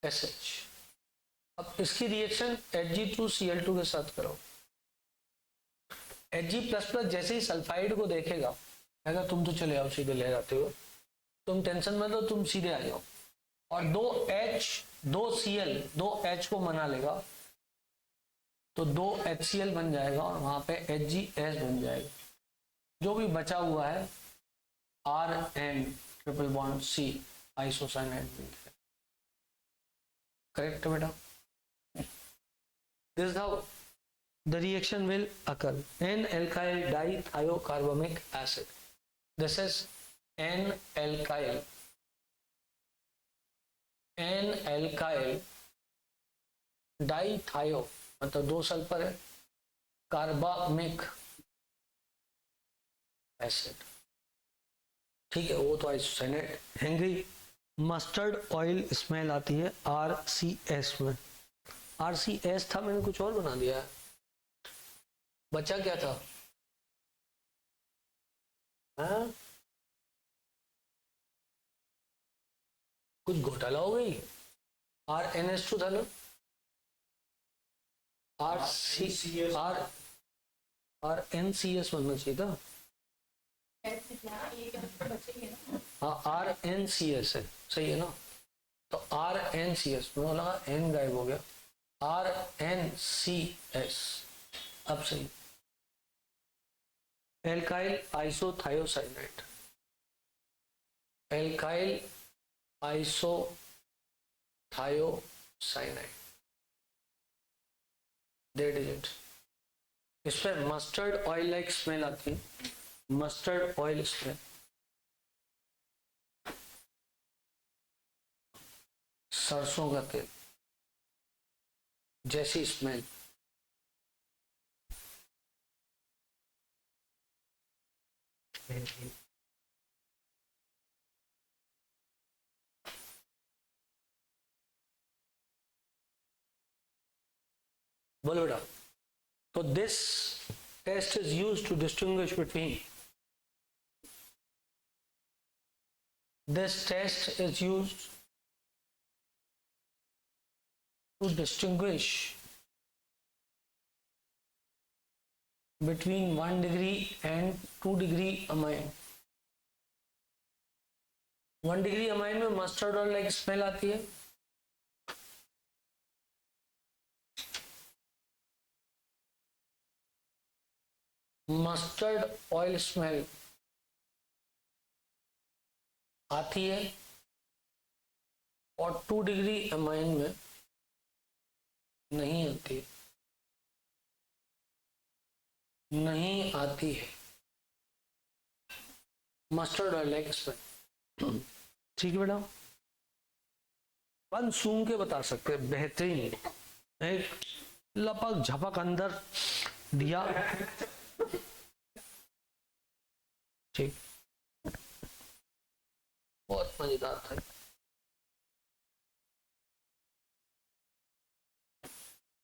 SH। अब इसकी रिएक्शन Hg2Cl2 के साथ करो। Hg++ जैसे ही सल्फाइड को देखेगा, अगर तुम तो चले आओ सीधे ले जाते हो, तुम टेंशन मत लो, तुम सीधे आ जाओ, और 2H 2Cl 2H को मना लेगा तो 2HCl बन जाएगा और वहां पे HgS बन जाएगा। जो भी बचा हुआ है RN triple bond C isocyanide. Correct बेटा? This is how the reaction will occur. N-alkyl dithiocarbamic acid. This is N-alkyl डाइथायो मतलब 2 सल्फर है, कार्बामिक एसिड, ठीक है, वो तो isocyanate Hungary. Mustard oil smell आती है RCS में। RCS था, मैंने कुछ और बना दिया है। बचा क्या था? हाँ? कुछ घोटाला हो गई। RNS2 था ना, RNCS बनना चाहिए था। हाँ RNCS है, सही है ना, तो RNCS में लगा N गायब हो गया, RNCS अब सही। Alkyl isothiocyanate, alkyl isothiocyanide, that is it. इस पर मस्टर्ड ऑयल लाइक स्मेल आती है, मस्टर्ड ऑयल स्मेल। सरसों का तेल जैसी स्मेल। बोलो बेटा। So this test is used to distinguish between, this test is used to distinguish between 1 degree and 2 degree amine। 1 degree amine में मस्टर्ड ऑयल लाइक स्मेल आती है, मस्टर्ड ऑयल स्मेल आती है, और 2 डिग्री अमाइन में नहीं आती है, नहीं आती है मस्टर्ड ऑयल लाइक स्मेल। ठीक है बेटा, अपन सूंघ के बता सकते हैं, बेहतरीन, एक लपक झपक अंदर दिया, ठीक, बहुत मजेदार था।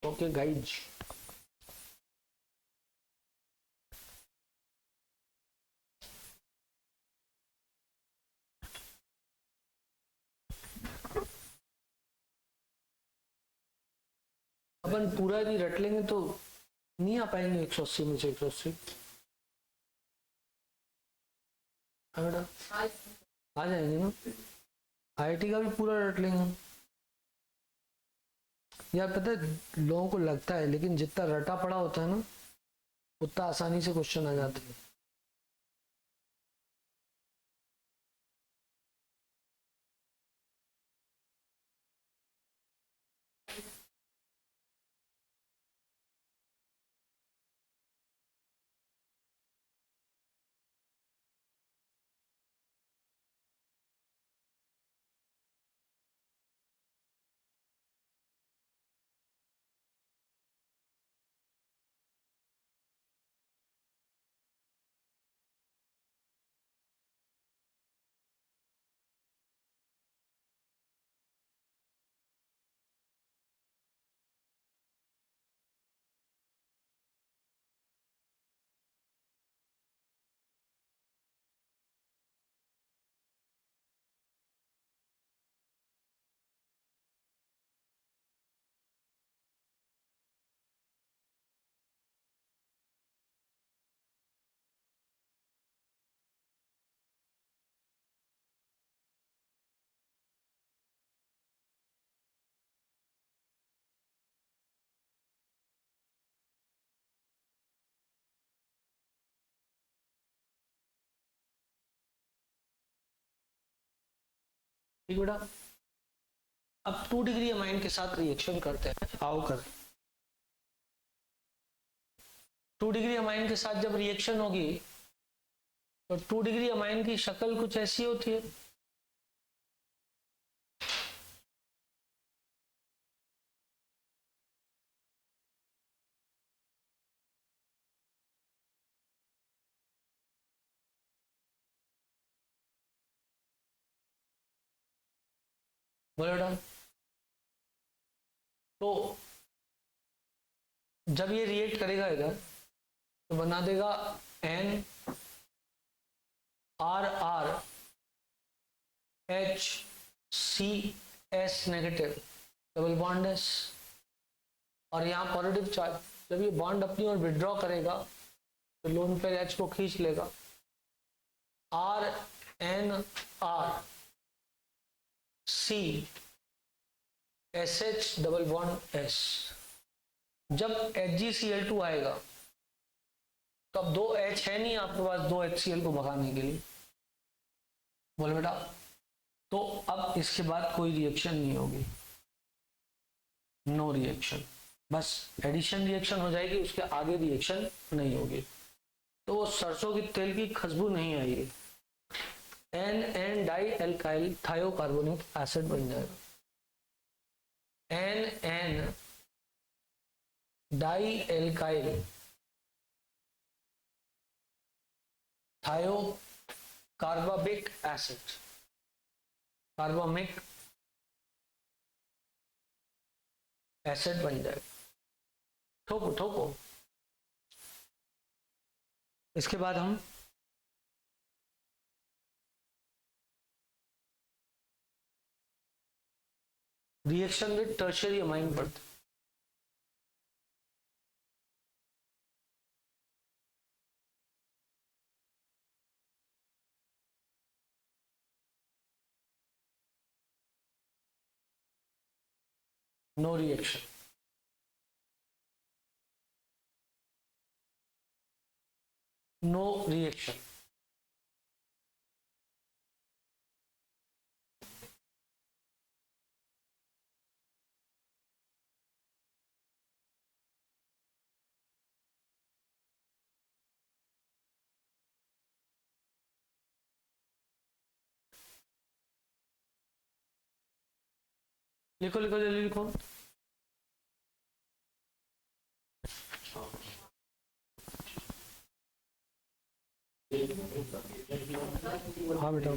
ओके गाइज, अपन पूरा नहीं रट लेंगे तो नहीं आ पाएंगे 180 में से 180। आ जाएंगे ना, IIT का भी पूरा रट लेंगे यार। पता है लोगों को लगता है, लेकिन जितना रटा पड़ा होता है ना उतना आसानी से क्वेश्चन आ जाते हैं। ठीक बेटा, अब 2 डिग्री अमाइन के साथ रिएक्शन करते हैं, आओ कर। 2 डिग्री अमाइन के साथ जब रिएक्शन होगी तो 2 डिग्री अमाइन की शक्ल कुछ ऐसी होती है। बोलो डाउन। तो जब ये रिएक्ट करेगा इधर तो बना देगा N R H C S negative double bond S, और यहाँ पॉजिटिव चार्ज। जब ये बॉन्ड अपनी ओर विड्रॉ करेगा तो लोन पेयर H को खींच लेगा। R N R C SH double bond S। जब HgCl2 आएगा तो अब 2 H है नहीं आपके पास 2 HCl को भगाने के लिए। बोले बेटा, तो अब इसके बाद कोई रिएक्शन नहीं होगी, नो रिएक्शन, बस एडिशन रिएक्शन हो जाएगी, उसके आगे रिएक्शन नहीं होगी। तो वो सरसों के तेल की खुशबू नहीं आएगी। NN di alkyl thiocarbonic acid बन जाएगा। NN di alkyl thiocarbamic acid, carbamic acid बन जाएगा। ठोको ठोको। इसके बाद हम रिएक्शन विद टर्शियरी अमाइन पढ़ते। No reaction, no reaction. लिखो लिखो जल्दी लिखो। हाँ बेटा।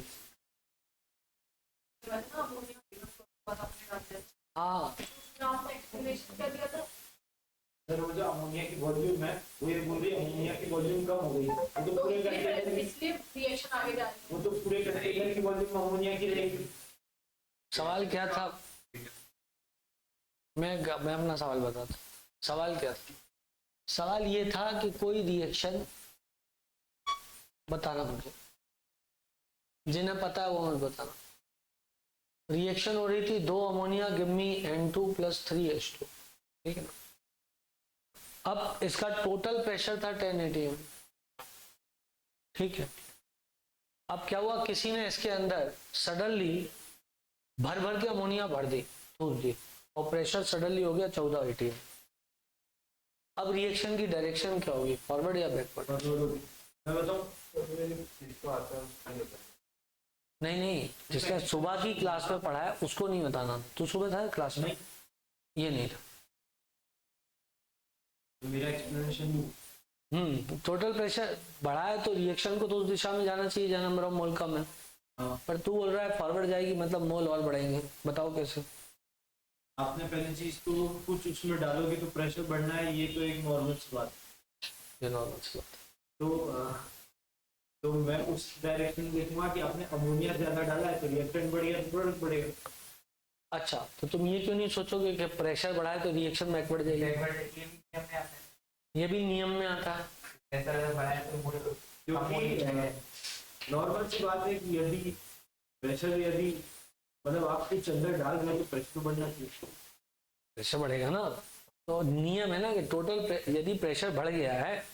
हाँ एक्सप्लेनेशन कर दिया था। सर वो जो अमोनिया की वॉल्यूम है वो ये बोल रही है अमोनिया की वॉल्यूम कम हो गई, वो तो तो पूरे कंटेनर इसलिए रिएक्शन आगे जा रही है। वो तो पूरे कंटेनर की वॉल्यूम अमोनिया की रहेगी। सवाल क्या था? मैं अपना सवाल बताता। सवाल क्या था? सवाल ये था कि कोई रिएक्शन बताना मुझे, जिन्हें पता है वो मुझे बताना। रिएक्शन हो रही थी 2 ammonia give me N2 + 3H2, ठीक है ना। अब इसका टोटल प्रेशर था 10 atm, ठीक है। अब क्या हुआ, किसी ने इसके अंदर सडनली भर भर के अमोनिया भर दी, थूक दी, और प्रेशर सडनली हो गया 14 atm। अब रिएक्शन की डायरेक्शन क्या होगी, फॉरवर्ड या बैकवर्ड? मैं बताऊं इसको आता है। नहीं नहीं, जिसने सुबह की क्लास में पढ़ा है उसको नहीं बताना। तू सुबह था क्लास में? ये नहीं था। मेरा एक्सप्लेनेशन टोटल प्रेशर बढ़ा है तो रिएक्शन को तो उस दिशा में जाना चाहिए जहां नंबर ऑफ मोल कम है। पर तू बोल रहा है फॉरवर्ड जाएगी, मतलब मोल और बढ़ेंगे। बताओ कैसे? आपने पहली चीज तो कुछ उसमें डालोगे तो प्रेशर बढ़ना है, ये तो एक नॉर्मल सी बात है। ये नॉर्मल सी बात है। तो मैं उस डायरेक्शन में देखूंगा कि आपने अमोनिया ज्यादा डाला है तो रिएक्टेंट बढ़ेगा तो प्रोडक्ट बढ़ेगा। अच्छा, तो तुम ये क्यों नहीं सोचोगे कि प्रेशर बढ़ा है तो रिएक्शन बैकवर्ड जाएगी? ये भी नियम में आता है। क्योंकि नॉर्मल सी बात है कि यदि प्रेशर मतलब आप कुछ अंदर डाल रहे तो प्रेशर बढ़ना चाहिए। प्रेशर बढ़ेगा ना, तो नियम है ना कि टोटल यदि प्रेशर बढ़ गया है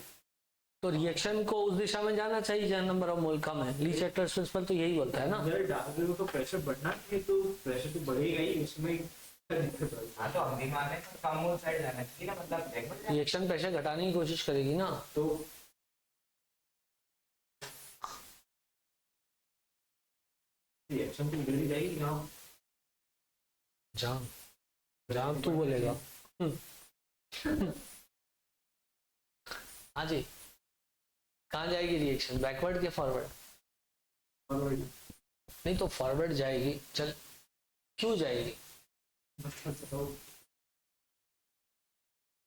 तो रिएक्शन को उस दिशा में जाना चाहिए जहां नंबर ऑफ मोल कम है। लीच एक्टर्स प्रिंसिपल तो यही बोलता है ना। अंदर डाल रहे हो तो प्रेशर बढ़ना चाहिए, तो प्रेशर तो बढ़ेगा ही उसमें। हाँ तो हम भी माने तो कम वो साइड जाना चाहिए ना, मतलब backward जाना। रिएक्शन प्रेशर घटाने की कोशिश करेगी ना। तो रिएक्शन तो बिगड़ ही जाएगी यहाँ। जाम जाम तू बोलेगा। हाँ जी, कहाँ जाएगी रिएक्शन, बैकवर्ड के फॉरवर्ड? और नहीं तो फॉरवर्ड जाएगी, चल क्यों जाएगी?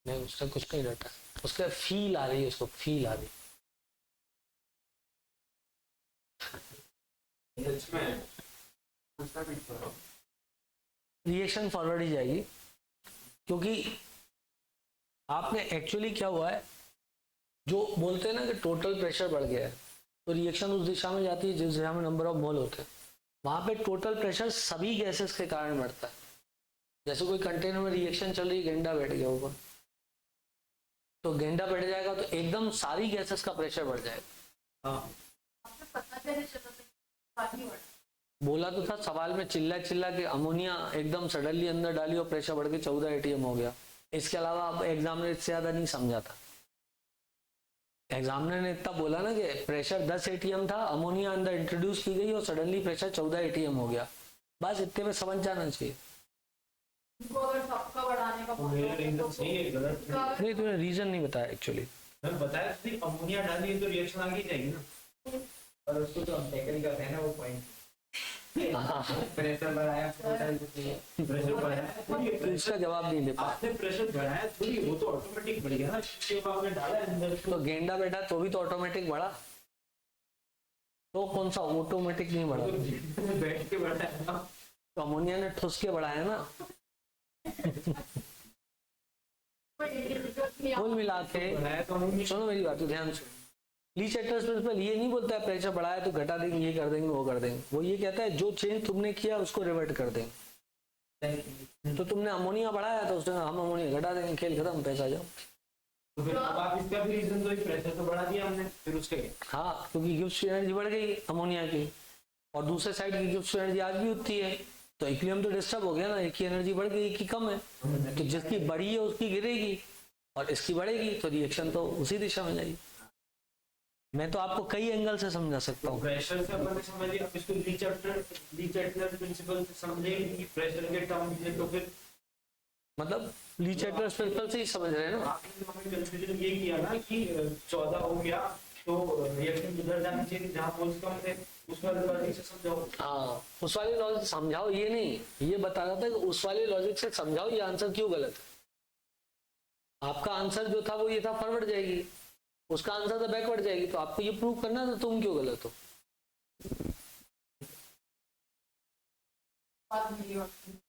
नहीं उसका कुछ नहीं डटा, उसका फील आ रही है, उसको फील आ रही है। रिएक्शन फॉरवर्ड ही जाएगी, क्योंकि आपने एक्चुअली क्या हुआ है, जो बोलते हैं ना कि टोटल प्रेशर बढ़ गया है, तो रिएक्शन उस दिशा में जाती है जिस दिशा में नंबर ऑफ मोल होते हैं। वहां पे टोटल प्रेशर सभी गैसेस के कारण बढ़ता है। जैसे कोई कंटेनर में रिएक्शन चल रही है, गेंडा बैठ गया ऊपर, तो गेंडा बैठ जाएगा तो एकदम सारी गैसेस का प्रेशर बढ़ जाएगा। हाँ आपको पता कैसे चला था पानी बढ़ा? बोला तो था सवाल में, चिल्ला चिल्ला के अमोनिया एकदम सडनली अंदर डाली और प्रेशर बढ़ के 14 एटीएम हो गया। इसके अलावा अब एग्जामिनर इससे ज्यादा नहीं समझा था। एग्जामिनर ने इतना बोला ना कि प्रेशर 10 एटीएम था, अमोनिया अंदर इंट्रोड्यूस की गई और सडनली प्रेशर 14 एटीएम हो गया। बस इतने में समझ जाना चाहिए। उनको अगर सबका बढ़ाने का तो मेरा रीजन सही है गलत है? नहीं तुमने रीजन नहीं बताया एक्चुअली। मैंने बताया थी अमोनिया डाली तो रिएक्शन आगे जाएगी ना। और उसको तो हम टेकल करते हैं ना वो पॉइंट, प्रेशर बढ़ाया प्रेशर बढ़ाया थोड़ी, तो इसका जवाब नहीं दे पाया। आपने प्रेशर बढ़ाया थोड़ी, वो तो ऑटोमेटिक बढ़ गया ना, जब आपने डाला अंदर तो गेंडा बैठा तो भी तो ऑटोमेटिक बढ़ा, तो कौन सा ऑटोमेटिक नहीं बढ़ा? तो बैठ के बढ़ा है ना। तो अमोनिया ने ठुस के बढ़ाया ना। कुल मिला के बढ़ाया तो अमोनिया। सुनो मेरी बात, तो ध्यान से। लीचेटर्स प्रिंसिपल ये नहीं बोलता है प्रेशर बढ़ाया तो घटा देंगे, ये कर देंगे, वो कर देंगे। वो ये कहता है जो चेंज तुमने किया उसको रिवर्ट कर देंगे। तो तुमने अमोनिया बढ़ाया तो उसने कहा हम अमोनिया घटा देंगे, खेल खत्म, पैसा जाओ। तो फिर अब आप इसका भी रीजन तो प्रेशर तो बढ़ा दिया हमने, फिर उसका क्या? हाँ, क्योंकि गिब्स एनर्जी बढ़ गई अमोनिया की, और दूसरे साइड की गिब्स एनर्जी आज भी उतनी है, तो इक्विलिब्रियम तो डिस्टर्ब हो गया ना। एक की एनर्जी बढ़ गई, एक की कम है, तो जिसकी बढ़ी है उसकी गिरेगी और इसकी बढ़ेगी, तो रिएक्शन तो उसी दिशा में जाएगी। मैं तो आपको कई एंगल से समझा सकता हूँ। प्रेशर से अपन समझ लिया, अब इसको लीचेटर प्रिंसिपल से समझे कि प्रेशर के टर्म में, तो फिर मतलब लीचेटर्स प्रिंसिपल से ही समझ रहे हैं ना। आपने कंफ्यूजन ये किया ना कि 14 हो गया तो रिएक्शन उधर जानी चाहिए जहाँ मोल्स कम थे, उसका लॉजिक से समझाओ। हाँ, उस वाले लॉजिक समझाओ, ये नहीं, ये बता रहा था कि उस वाले लॉजिक से समझाओ ये आंसर क्यों गलत है। आपका आंसर जो था वो ये था फॉरवर्ड जाएगी, उसका आंसर था बैकवर्ड जाएगी, तो आपको ये प्रूव करना था तुम क्यों गलत हो। बात नहीं होती।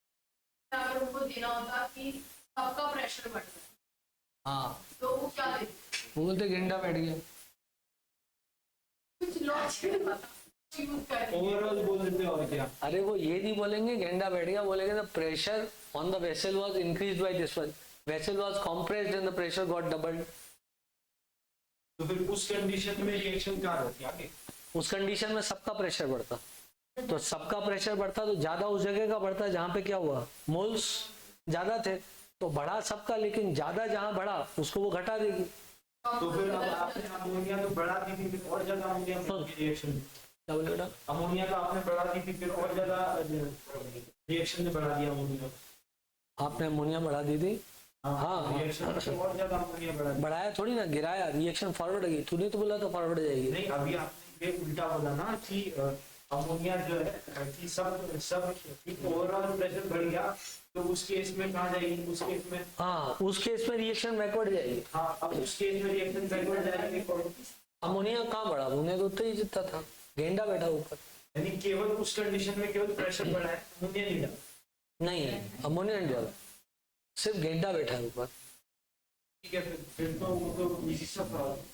अगर उनको देना होता कि सबका प्रेशर बढ़ गया, हाँ, तो वो क्या देते? वो बोलते गेंडा बैठ गया। कुछ लॉजिक नहीं पता, यूज कर ओवरऑल बोल देते हो और क्या? अरे वो ये नहीं बोलेंगे गेंडा बैठ गया, बोलेंगे the pressure on the vessel was increased by this one, vessel was compressed and the pressure got doubled. तो फिर उस कंडीशन में रिएक्शन क्या रहती है आगे? उस कंडीशन में सबका प्रेशर बढ़ता, तो सबका प्रेशर बढ़ता तो ज्यादा उस जगह का बढ़ता जहां पे क्या हुआ, मोल्स ज्यादा थे, तो बढ़ा सबका, लेकिन ज्यादा जहां बढ़ा उसको वो घटा देगी। तो फिर अब आपने अमोनिया तो बढ़ा दी थी, फिर और ज्यादा अमोनिया में रिएक्शन, क्या बोले बेटा? अमोनिया तो आपने बढ़ा दी थी, फिर और ज्यादा रिएक्शन ने बढ़ा दिया अमोनिया। आपने अमोनिया बढ़ा दी थी, हाँ, रिएक्शन में और ज्यादा अमोनिया बढ़ा दिया। बढ़ाया थोड़ी ना, गिराया, रिएक्शन फॉरवर्ड गई। तूने तो बोला था फॉरवर्ड जाएगी। नहीं, अभी आपने ये उल्टा बोला ना कि अमोनिया जो है कि सब ओवरऑल प्रेशर बढ़ गया, तो उस केस में कहाँ जाएगी? उस केस में, हाँ, उस केस में रिएक्शन बैकवर्ड जाएगी। हाँ, अब उस केस में रिएक्शन बैकवर्ड जाएगी, अमोनिया कहाँ बढ़ा, उन्हें तो उतना ही जितना था, गेंडा बैठा ऊपर। यानी केवल उस कंडीशन में केवल प्रेशर बढ़ा है, अमोनिया नहीं डाला। नहीं, अमोनिया नहीं डाला, सिर्फ गेंडा बैठा है ऊपर। ठीक है, फिर तो वो तो इसी सब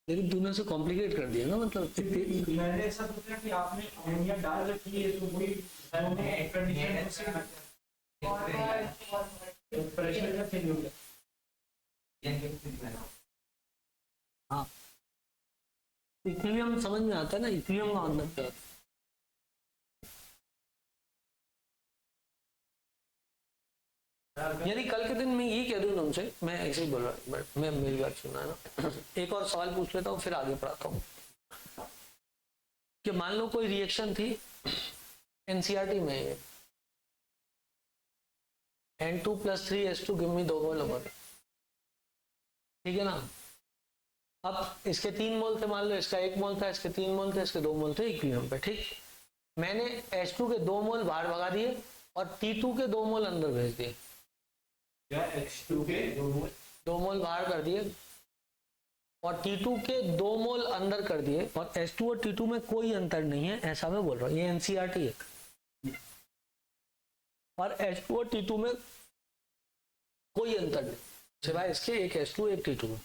लेकिन तूने से कॉम्प्लिकेट कर दिया ना, मतलब इतनी- मैंने ऐसा सोचा कि आपने अमोनिया डाल रखी है तो वही कंडीशन से प्रेशर का चेंज हो गया। हाँ, इक्विलिब्रियम समझ में आता है ना, इक्विलिब्रियम का मतलब क्या होता है। यदि कल के दिन मैं ये कह दूं तुमसे, मैं ऐसे ही बोल रहा हूँ, बट मैं मेरी बात सुनना है ना। एक और सवाल पूछ लेता हूँ फिर आगे पढ़ाता हूँ। कि मान लो कोई रिएक्शन थी एनसीईआरटी में, N2 + 3H2 गिव मी 2 मोल अमोनिया, ठीक है ना। अब इसके 3 मोल थे, मान लो इसका 1 मोल था, इसके 3 मोल थे, इसके 2 मोल थे इक्विलिब्रियम पे, ठीक। मैंने H2 के 2 मोल बाहर भगा दिए और T2 के 2 मोल अंदर भेज दिए। क्या H2 के 2 मोल बाहर कर दिए और T2 के 2 मोल अंदर कर दिए, और H2 और T2 में कोई अंतर नहीं है, ऐसा मैं बोल रहा हूँ। ये एनसीईआरटी है। और H2 और T2 में कोई अंतर नहीं सिवाय इसके एक H2 एक T2 में।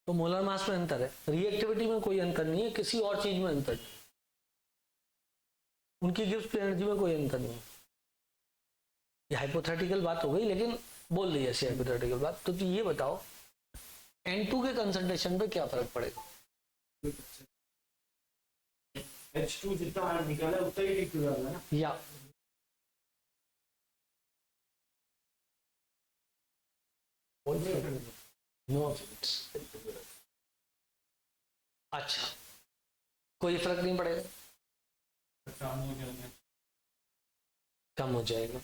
तो मोलर मास में अंतर है, रिएक्टिविटी में कोई अंतर नहीं है, किसी और चीज में अंतर नहीं, उनकी गिफ्ट एनर्जी में कोई अंतर नहीं। ये हाइपोथेटिकल बात हो गई, लेकिन बोल दी ऐसी हाइपोथेटिकल बात। तो ये बताओ N2 के कंसंट्रेशन पे क्या फर्क पड़ेगा? H2 जितना बाहर निकाला उतना ही T2 डाला ना। या नो। अच्छा, कोई फर्क नहीं पड़ेगा, कम हो जाएगा।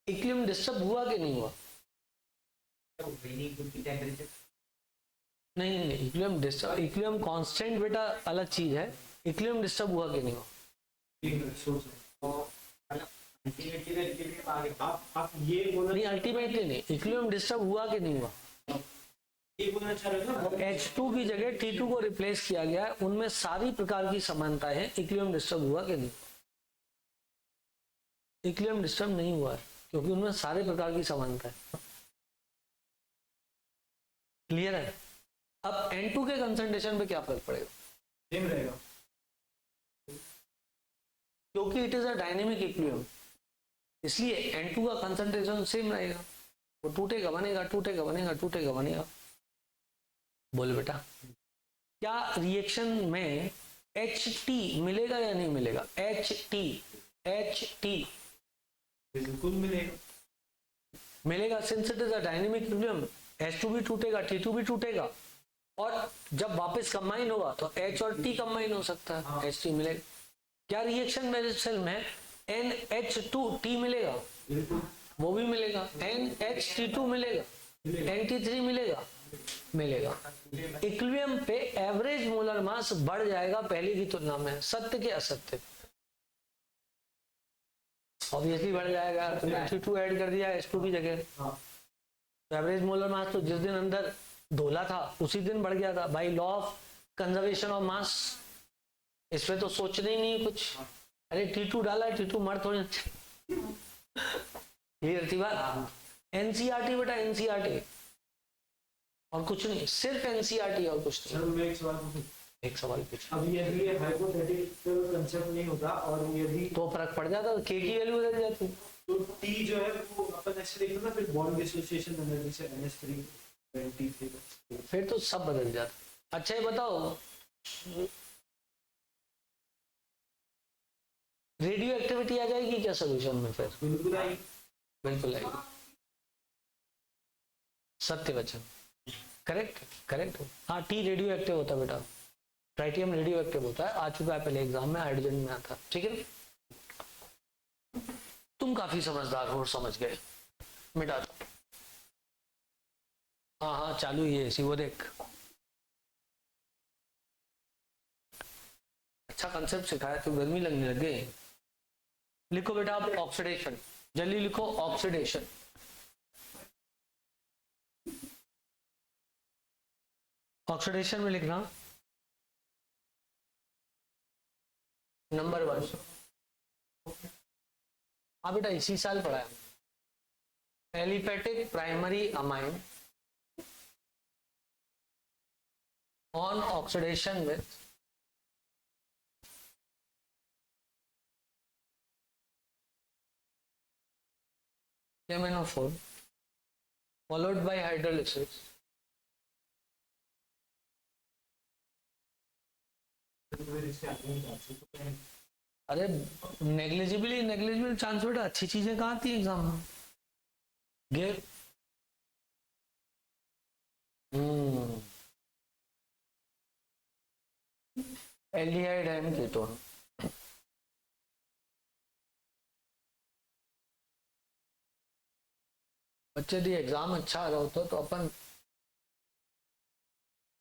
इक्विलिब्रियम डिस्टर्ब हुआ कि नहीं हुआ? टेम्परेचर नहीं, इक्विलिब्रियम डिस्टर्ब, इक्विलिब्रियम कांस्टेंट बेटा अलग चीज है। इक्विलिब्रियम डिस्टर्ब हुआ कि नहीं हुआ? आप ये बोलना नहीं, अल्टीमेटली नहीं, इक्विलिब्रियम डिस्टर्ब हुआ कि नहीं हुआ? ये बोलना चाह रहे हो ना, H2 की जगह T2 को रिप्लेस किया गया है, उनमें सारी प्रकार की समानताएं हैं। इक्विलिब्रियम डिस्टर्ब हुआ कि नहीं? इक्विलिब्रियम डिस्टर्ब नहीं हुआ है क्योंकि उनमें सारे प्रकार की समानता है। क्लियर है? अब N2 के कंसंट्रेशन पे क्या फर्क पड़ेगा? सेम रहेगा। क्योंकि it is a dynamic equilibrium, इसलिए N2 का कंसंट्रेशन सेम रहेगा। वो टूटेगा बनेगा, टूटेगा बनेगा, टूटेगा बनेगा। बोल बेटा, क्या रिएक्शन में HT मिलेगा या नहीं मिलेगा? HT बिल्कुल मिलेगा। मिलेगा, since it is a dynamic equilibrium. H2 भी टूटेगा, T2 भी टूटेगा, और जब वापस कंबाइन होगा तो H और T कंबाइन हो सकता है। HT मिलेगा। क्या रिएक्शन मेरे सेल में NH2T मिलेगा? बिल्कुल वो भी मिलेगा। NH2 मिलेगा, NT3 मिलेगा, मिलेगा। इक्विलिब्रियम पे एवरेज मोलर मास बढ़ जाएगा पहले की तुलना में। सत्य के असत्य? ऑब्वियसली बढ़ जाएगा। तुमने T2 ऐड कर दिया H2 की जगह, तो एवरेज मोलर मास तो जिस दिन अंदर धोला था उसी दिन बढ़ गया था। By law of conservation of mass, इसमें तो सोचना ही नहीं कुछ। अरे T2 डाला, T2 मर थोड़ी। क्लियर थी बात? एनसीईआरटी बेटा, एनसीईआरटी और कुछ नहीं, सिर्फ एनसीईआरटी और कुछ नहीं। सर मैं एक सवाल पूछूं? एक सवाल पूछ। अब यदि ये हाइपोथेटिकल कंसेप्ट नहीं होता और यदि तो फर्क पड़ जाता, के की वैल्यू बदल जाती। तो T जो है वो अपन ऐसे देखते ना, फिर बॉन्ड डिसोसिएशन एनर्जी से NH3 फिर तो सब बदल जाता। अच्छा ये बताओ, रेडियो एक्टिविटी आ जाएगी क्या सोल्यूशन में? फिर बिल्कुल आई। बिल्कुल आएगी। सत्य वचन, करेक्ट करेक्ट। हाँ, टी रेडियो एक्टिव होता है बेटा, ट्राइटियम रेडियो एक्टिव होता है, आ चुका है पहले एग्जाम में, हाइड्रोजन में आता। ठीक है, तुम काफी समझदार हो, समझ गए। मिटा दो। हाँ हाँ चालू ही है एसी, वो देख। अच्छा कंसेप्ट सिखाया तो गर्मी लगने लग गई। लिखो बेटा आप ऑक्सीडेशन, जल्दी लिखो ऑक्सीडेशन। ऑक्सीडेशन में लिखना नंबर 1। हाँ बेटा इसी साल पढ़ा है। Aliphatic primary amine on oxidation with MnO4 followed by hydrolysis अरे नेग्लिजिबल चांस बेटा, अच्छी चीजें कहाँ आती है एग्जाम में? गे एल्डिहाइड एंड कीटोन। बच्चे यदि एग्जाम अच्छा आ रहा होता तो अपन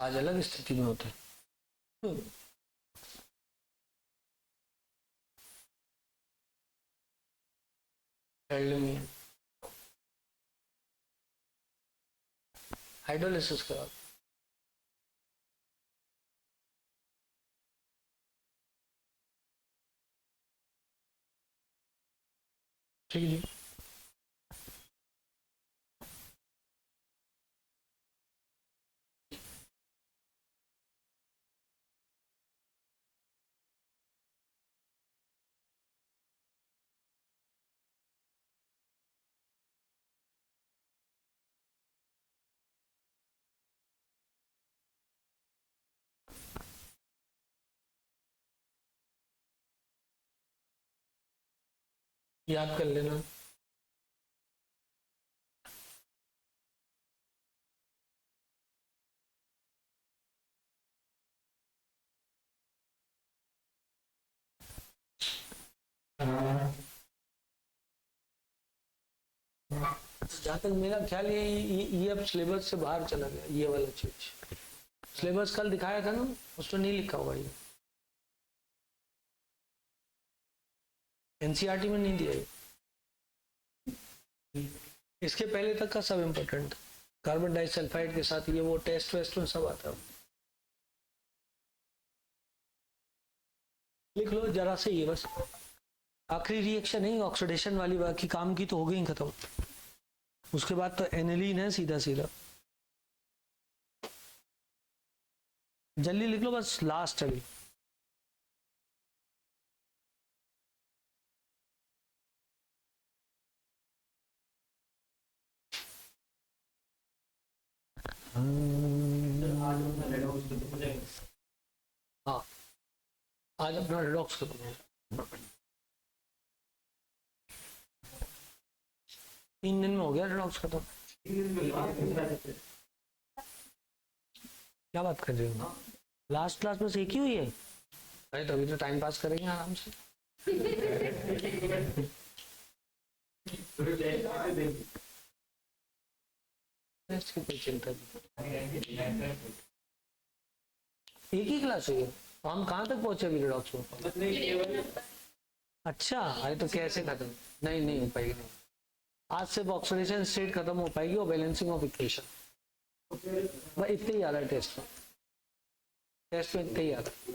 आज अलग स्थिति में होते। हाइड्रोलिसिस करा। ठीक है जी। याद कर लेना। जहाँ तक मेरा ख्याल ये अब सिलेबस से बाहर चला गया, ये वाला चीज। सिलेबस कल दिखाया था ना, उसमें नहीं लिखा हुआ ये, एनसीईआरटी में नहीं दिया ये। इसके पहले तक का सब इम्पोर्टेंट, कार्बन डाइसल्फाइड के साथ ये वो टेस्ट वेस्ट में सब आता है। लिख लो जरा से ये बस, आखिरी रिएक्शन है ऑक्सीडेशन वाली, बाकी काम की तो हो गई खत्म। उसके बाद तो एनिलीन है सीधा सीधा। जल्दी लिख लो बस, लास्ट अभी। हाँ, आज अपना रिडॉक्स करो। 3 दिन में हो गया रिडॉक्स खत्म। क्या बात कर रहे हो? लास्ट क्लास में एक ही हुई है? अरे तभी तो टाइम पास करेंगे आराम से। टेस्ट की कोई चिंता नहीं, एक ही क्लास हुई है। तो हम कहाँ तक पहुंचे अभी रिडॉक्स में? अच्छा, अरे तो कैसे खत्म? नहीं नहीं हो पाएगी, नहीं। आज सिर्फ ऑक्सीडेशन स्टेट खत्म हो पाएगी और बैलेंसिंग ऑफ इक्वेशन, बस इतने ही आ रहा है टेस्ट में। टेस्ट में इतने ही आ रहा है।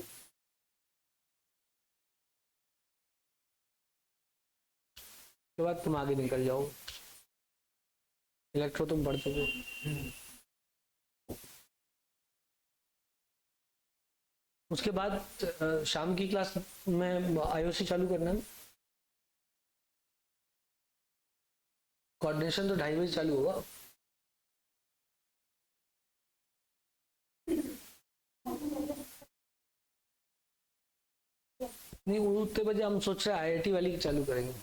उसके बाद तुम आगे निकल जाओ, इलेक्ट्रो तुम पढ़ चुके हो। उसके बाद शाम की क्लास में आईओसी चालू करना है। कोऑर्डिनेशन तो 2:30 बजे चालू होगा। नहीं, उतने बजे हम सोच रहे हैं आईआईटी वाली की चालू करेंगे।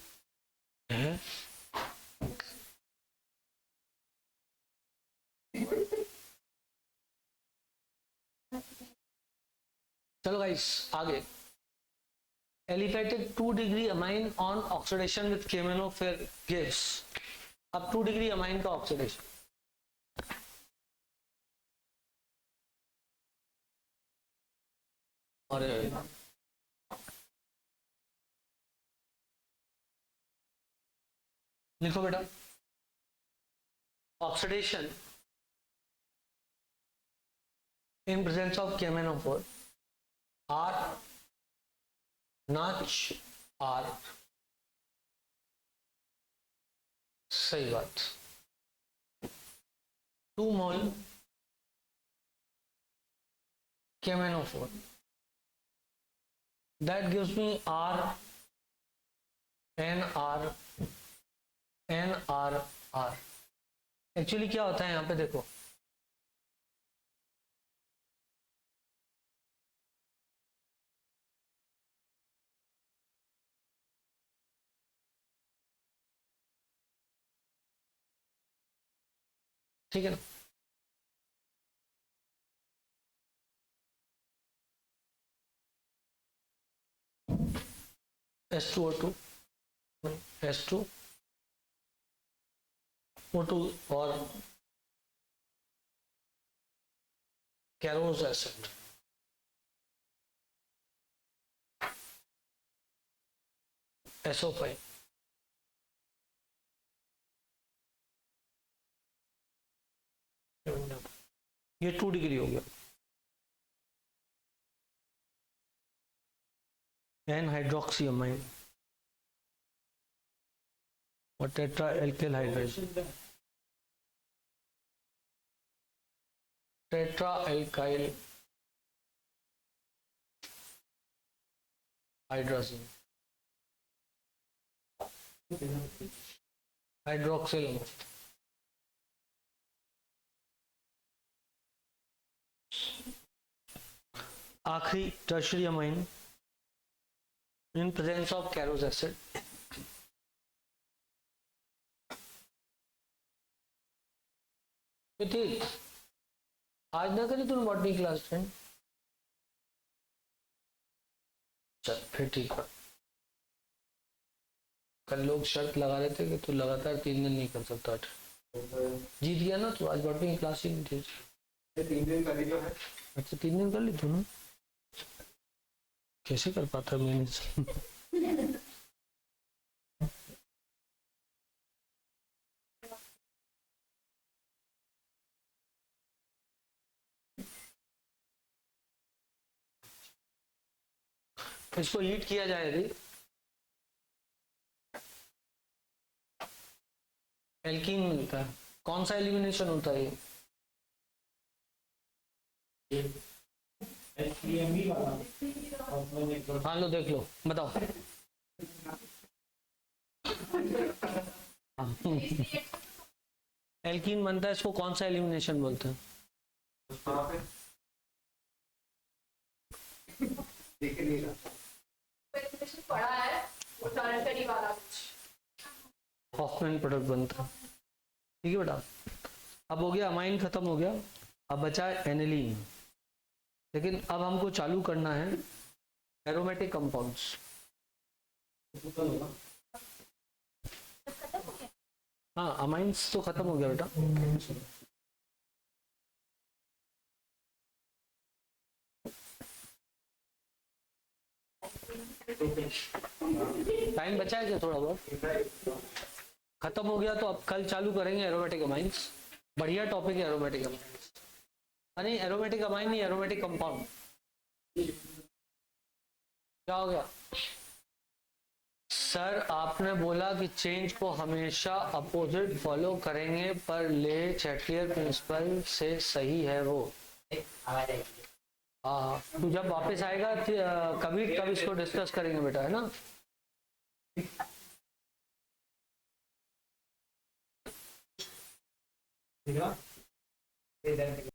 हैं? चलो गाइस आगे। Elevated 2 degree amine on oxidation with KMnO gives. अब 2 डिग्री अमाइन का ऑक्सीडेशन, अरे लिखो बेटा, oxidation in presence of KMnO4 R notch R। सही बात। 2 मोल KMnO4, that gives me R NR NRR। Actually क्या होता है यहाँ पे देखो, ठीक है ना। H2O2 H2O2 और कैरोज एसिड, SO5, ये 2 डिग्री हो गया। एन हाइड्रोक्सीअमाइन और tetra alkyl hydrate, tetra alkyl hydrogen hydroxyl, आखिरी tertiary amine in presence of carose acid, तो ठीक आज ना करी तुम बॉटनी क्लास फ्रेंड, चल फिर ठीक है। कल लोग शर्त लगा रहे थे कि तू लगातार 3 दिन नहीं कर सकता, जीत गया ना तू, आज बॉटनी क्लास ही नहीं थी। 3 दिन कर लीजिए। अच्छा 3 दिन कर ली तू ना, कैसे कर पाता मैंने। इसको हीट किया जाए यदि एल्कीन मिलता है, कौन सा एलिमिनेशन होता है ये? हाँ लो देख लो बताओ। एल्कीन बनता है, इसको कौन सा एलिमिनेशन बोलते हैं? पढ़ा है उदाहरण करी वाला कुछ हॉफमैन प्रोडक्ट बनता है। ठीक है बेटा, अब हो गया अमाइन खत्म हो गया, अब बचा है एनिलीन। लेकिन अब हमको चालू करना है एरोमेटिक कंपाउंड्स। हाँ अमाइंस तो खत्म हो गया बेटा। टाइम बचा है क्या थोड़ा बहुत? खत्म हो गया तो अब कल चालू करेंगे एरोमेटिक अमाइंस। बढ़िया टॉपिक है एरोमेटिक अमाइंस। नहीं एरोमेटिक अमाइन नहीं, एरोमेटिक कंपाउंड। क्या हो गया सर? आपने बोला कि चेंज को हमेशा अपोजिट फॉलो करेंगे, पर ले चैटलियर प्रिंसिपल से सही है वो। हाँ तू जब वापस आएगा कभी तब इसको डिस्कस करेंगे बेटा, है ना? ठीक है।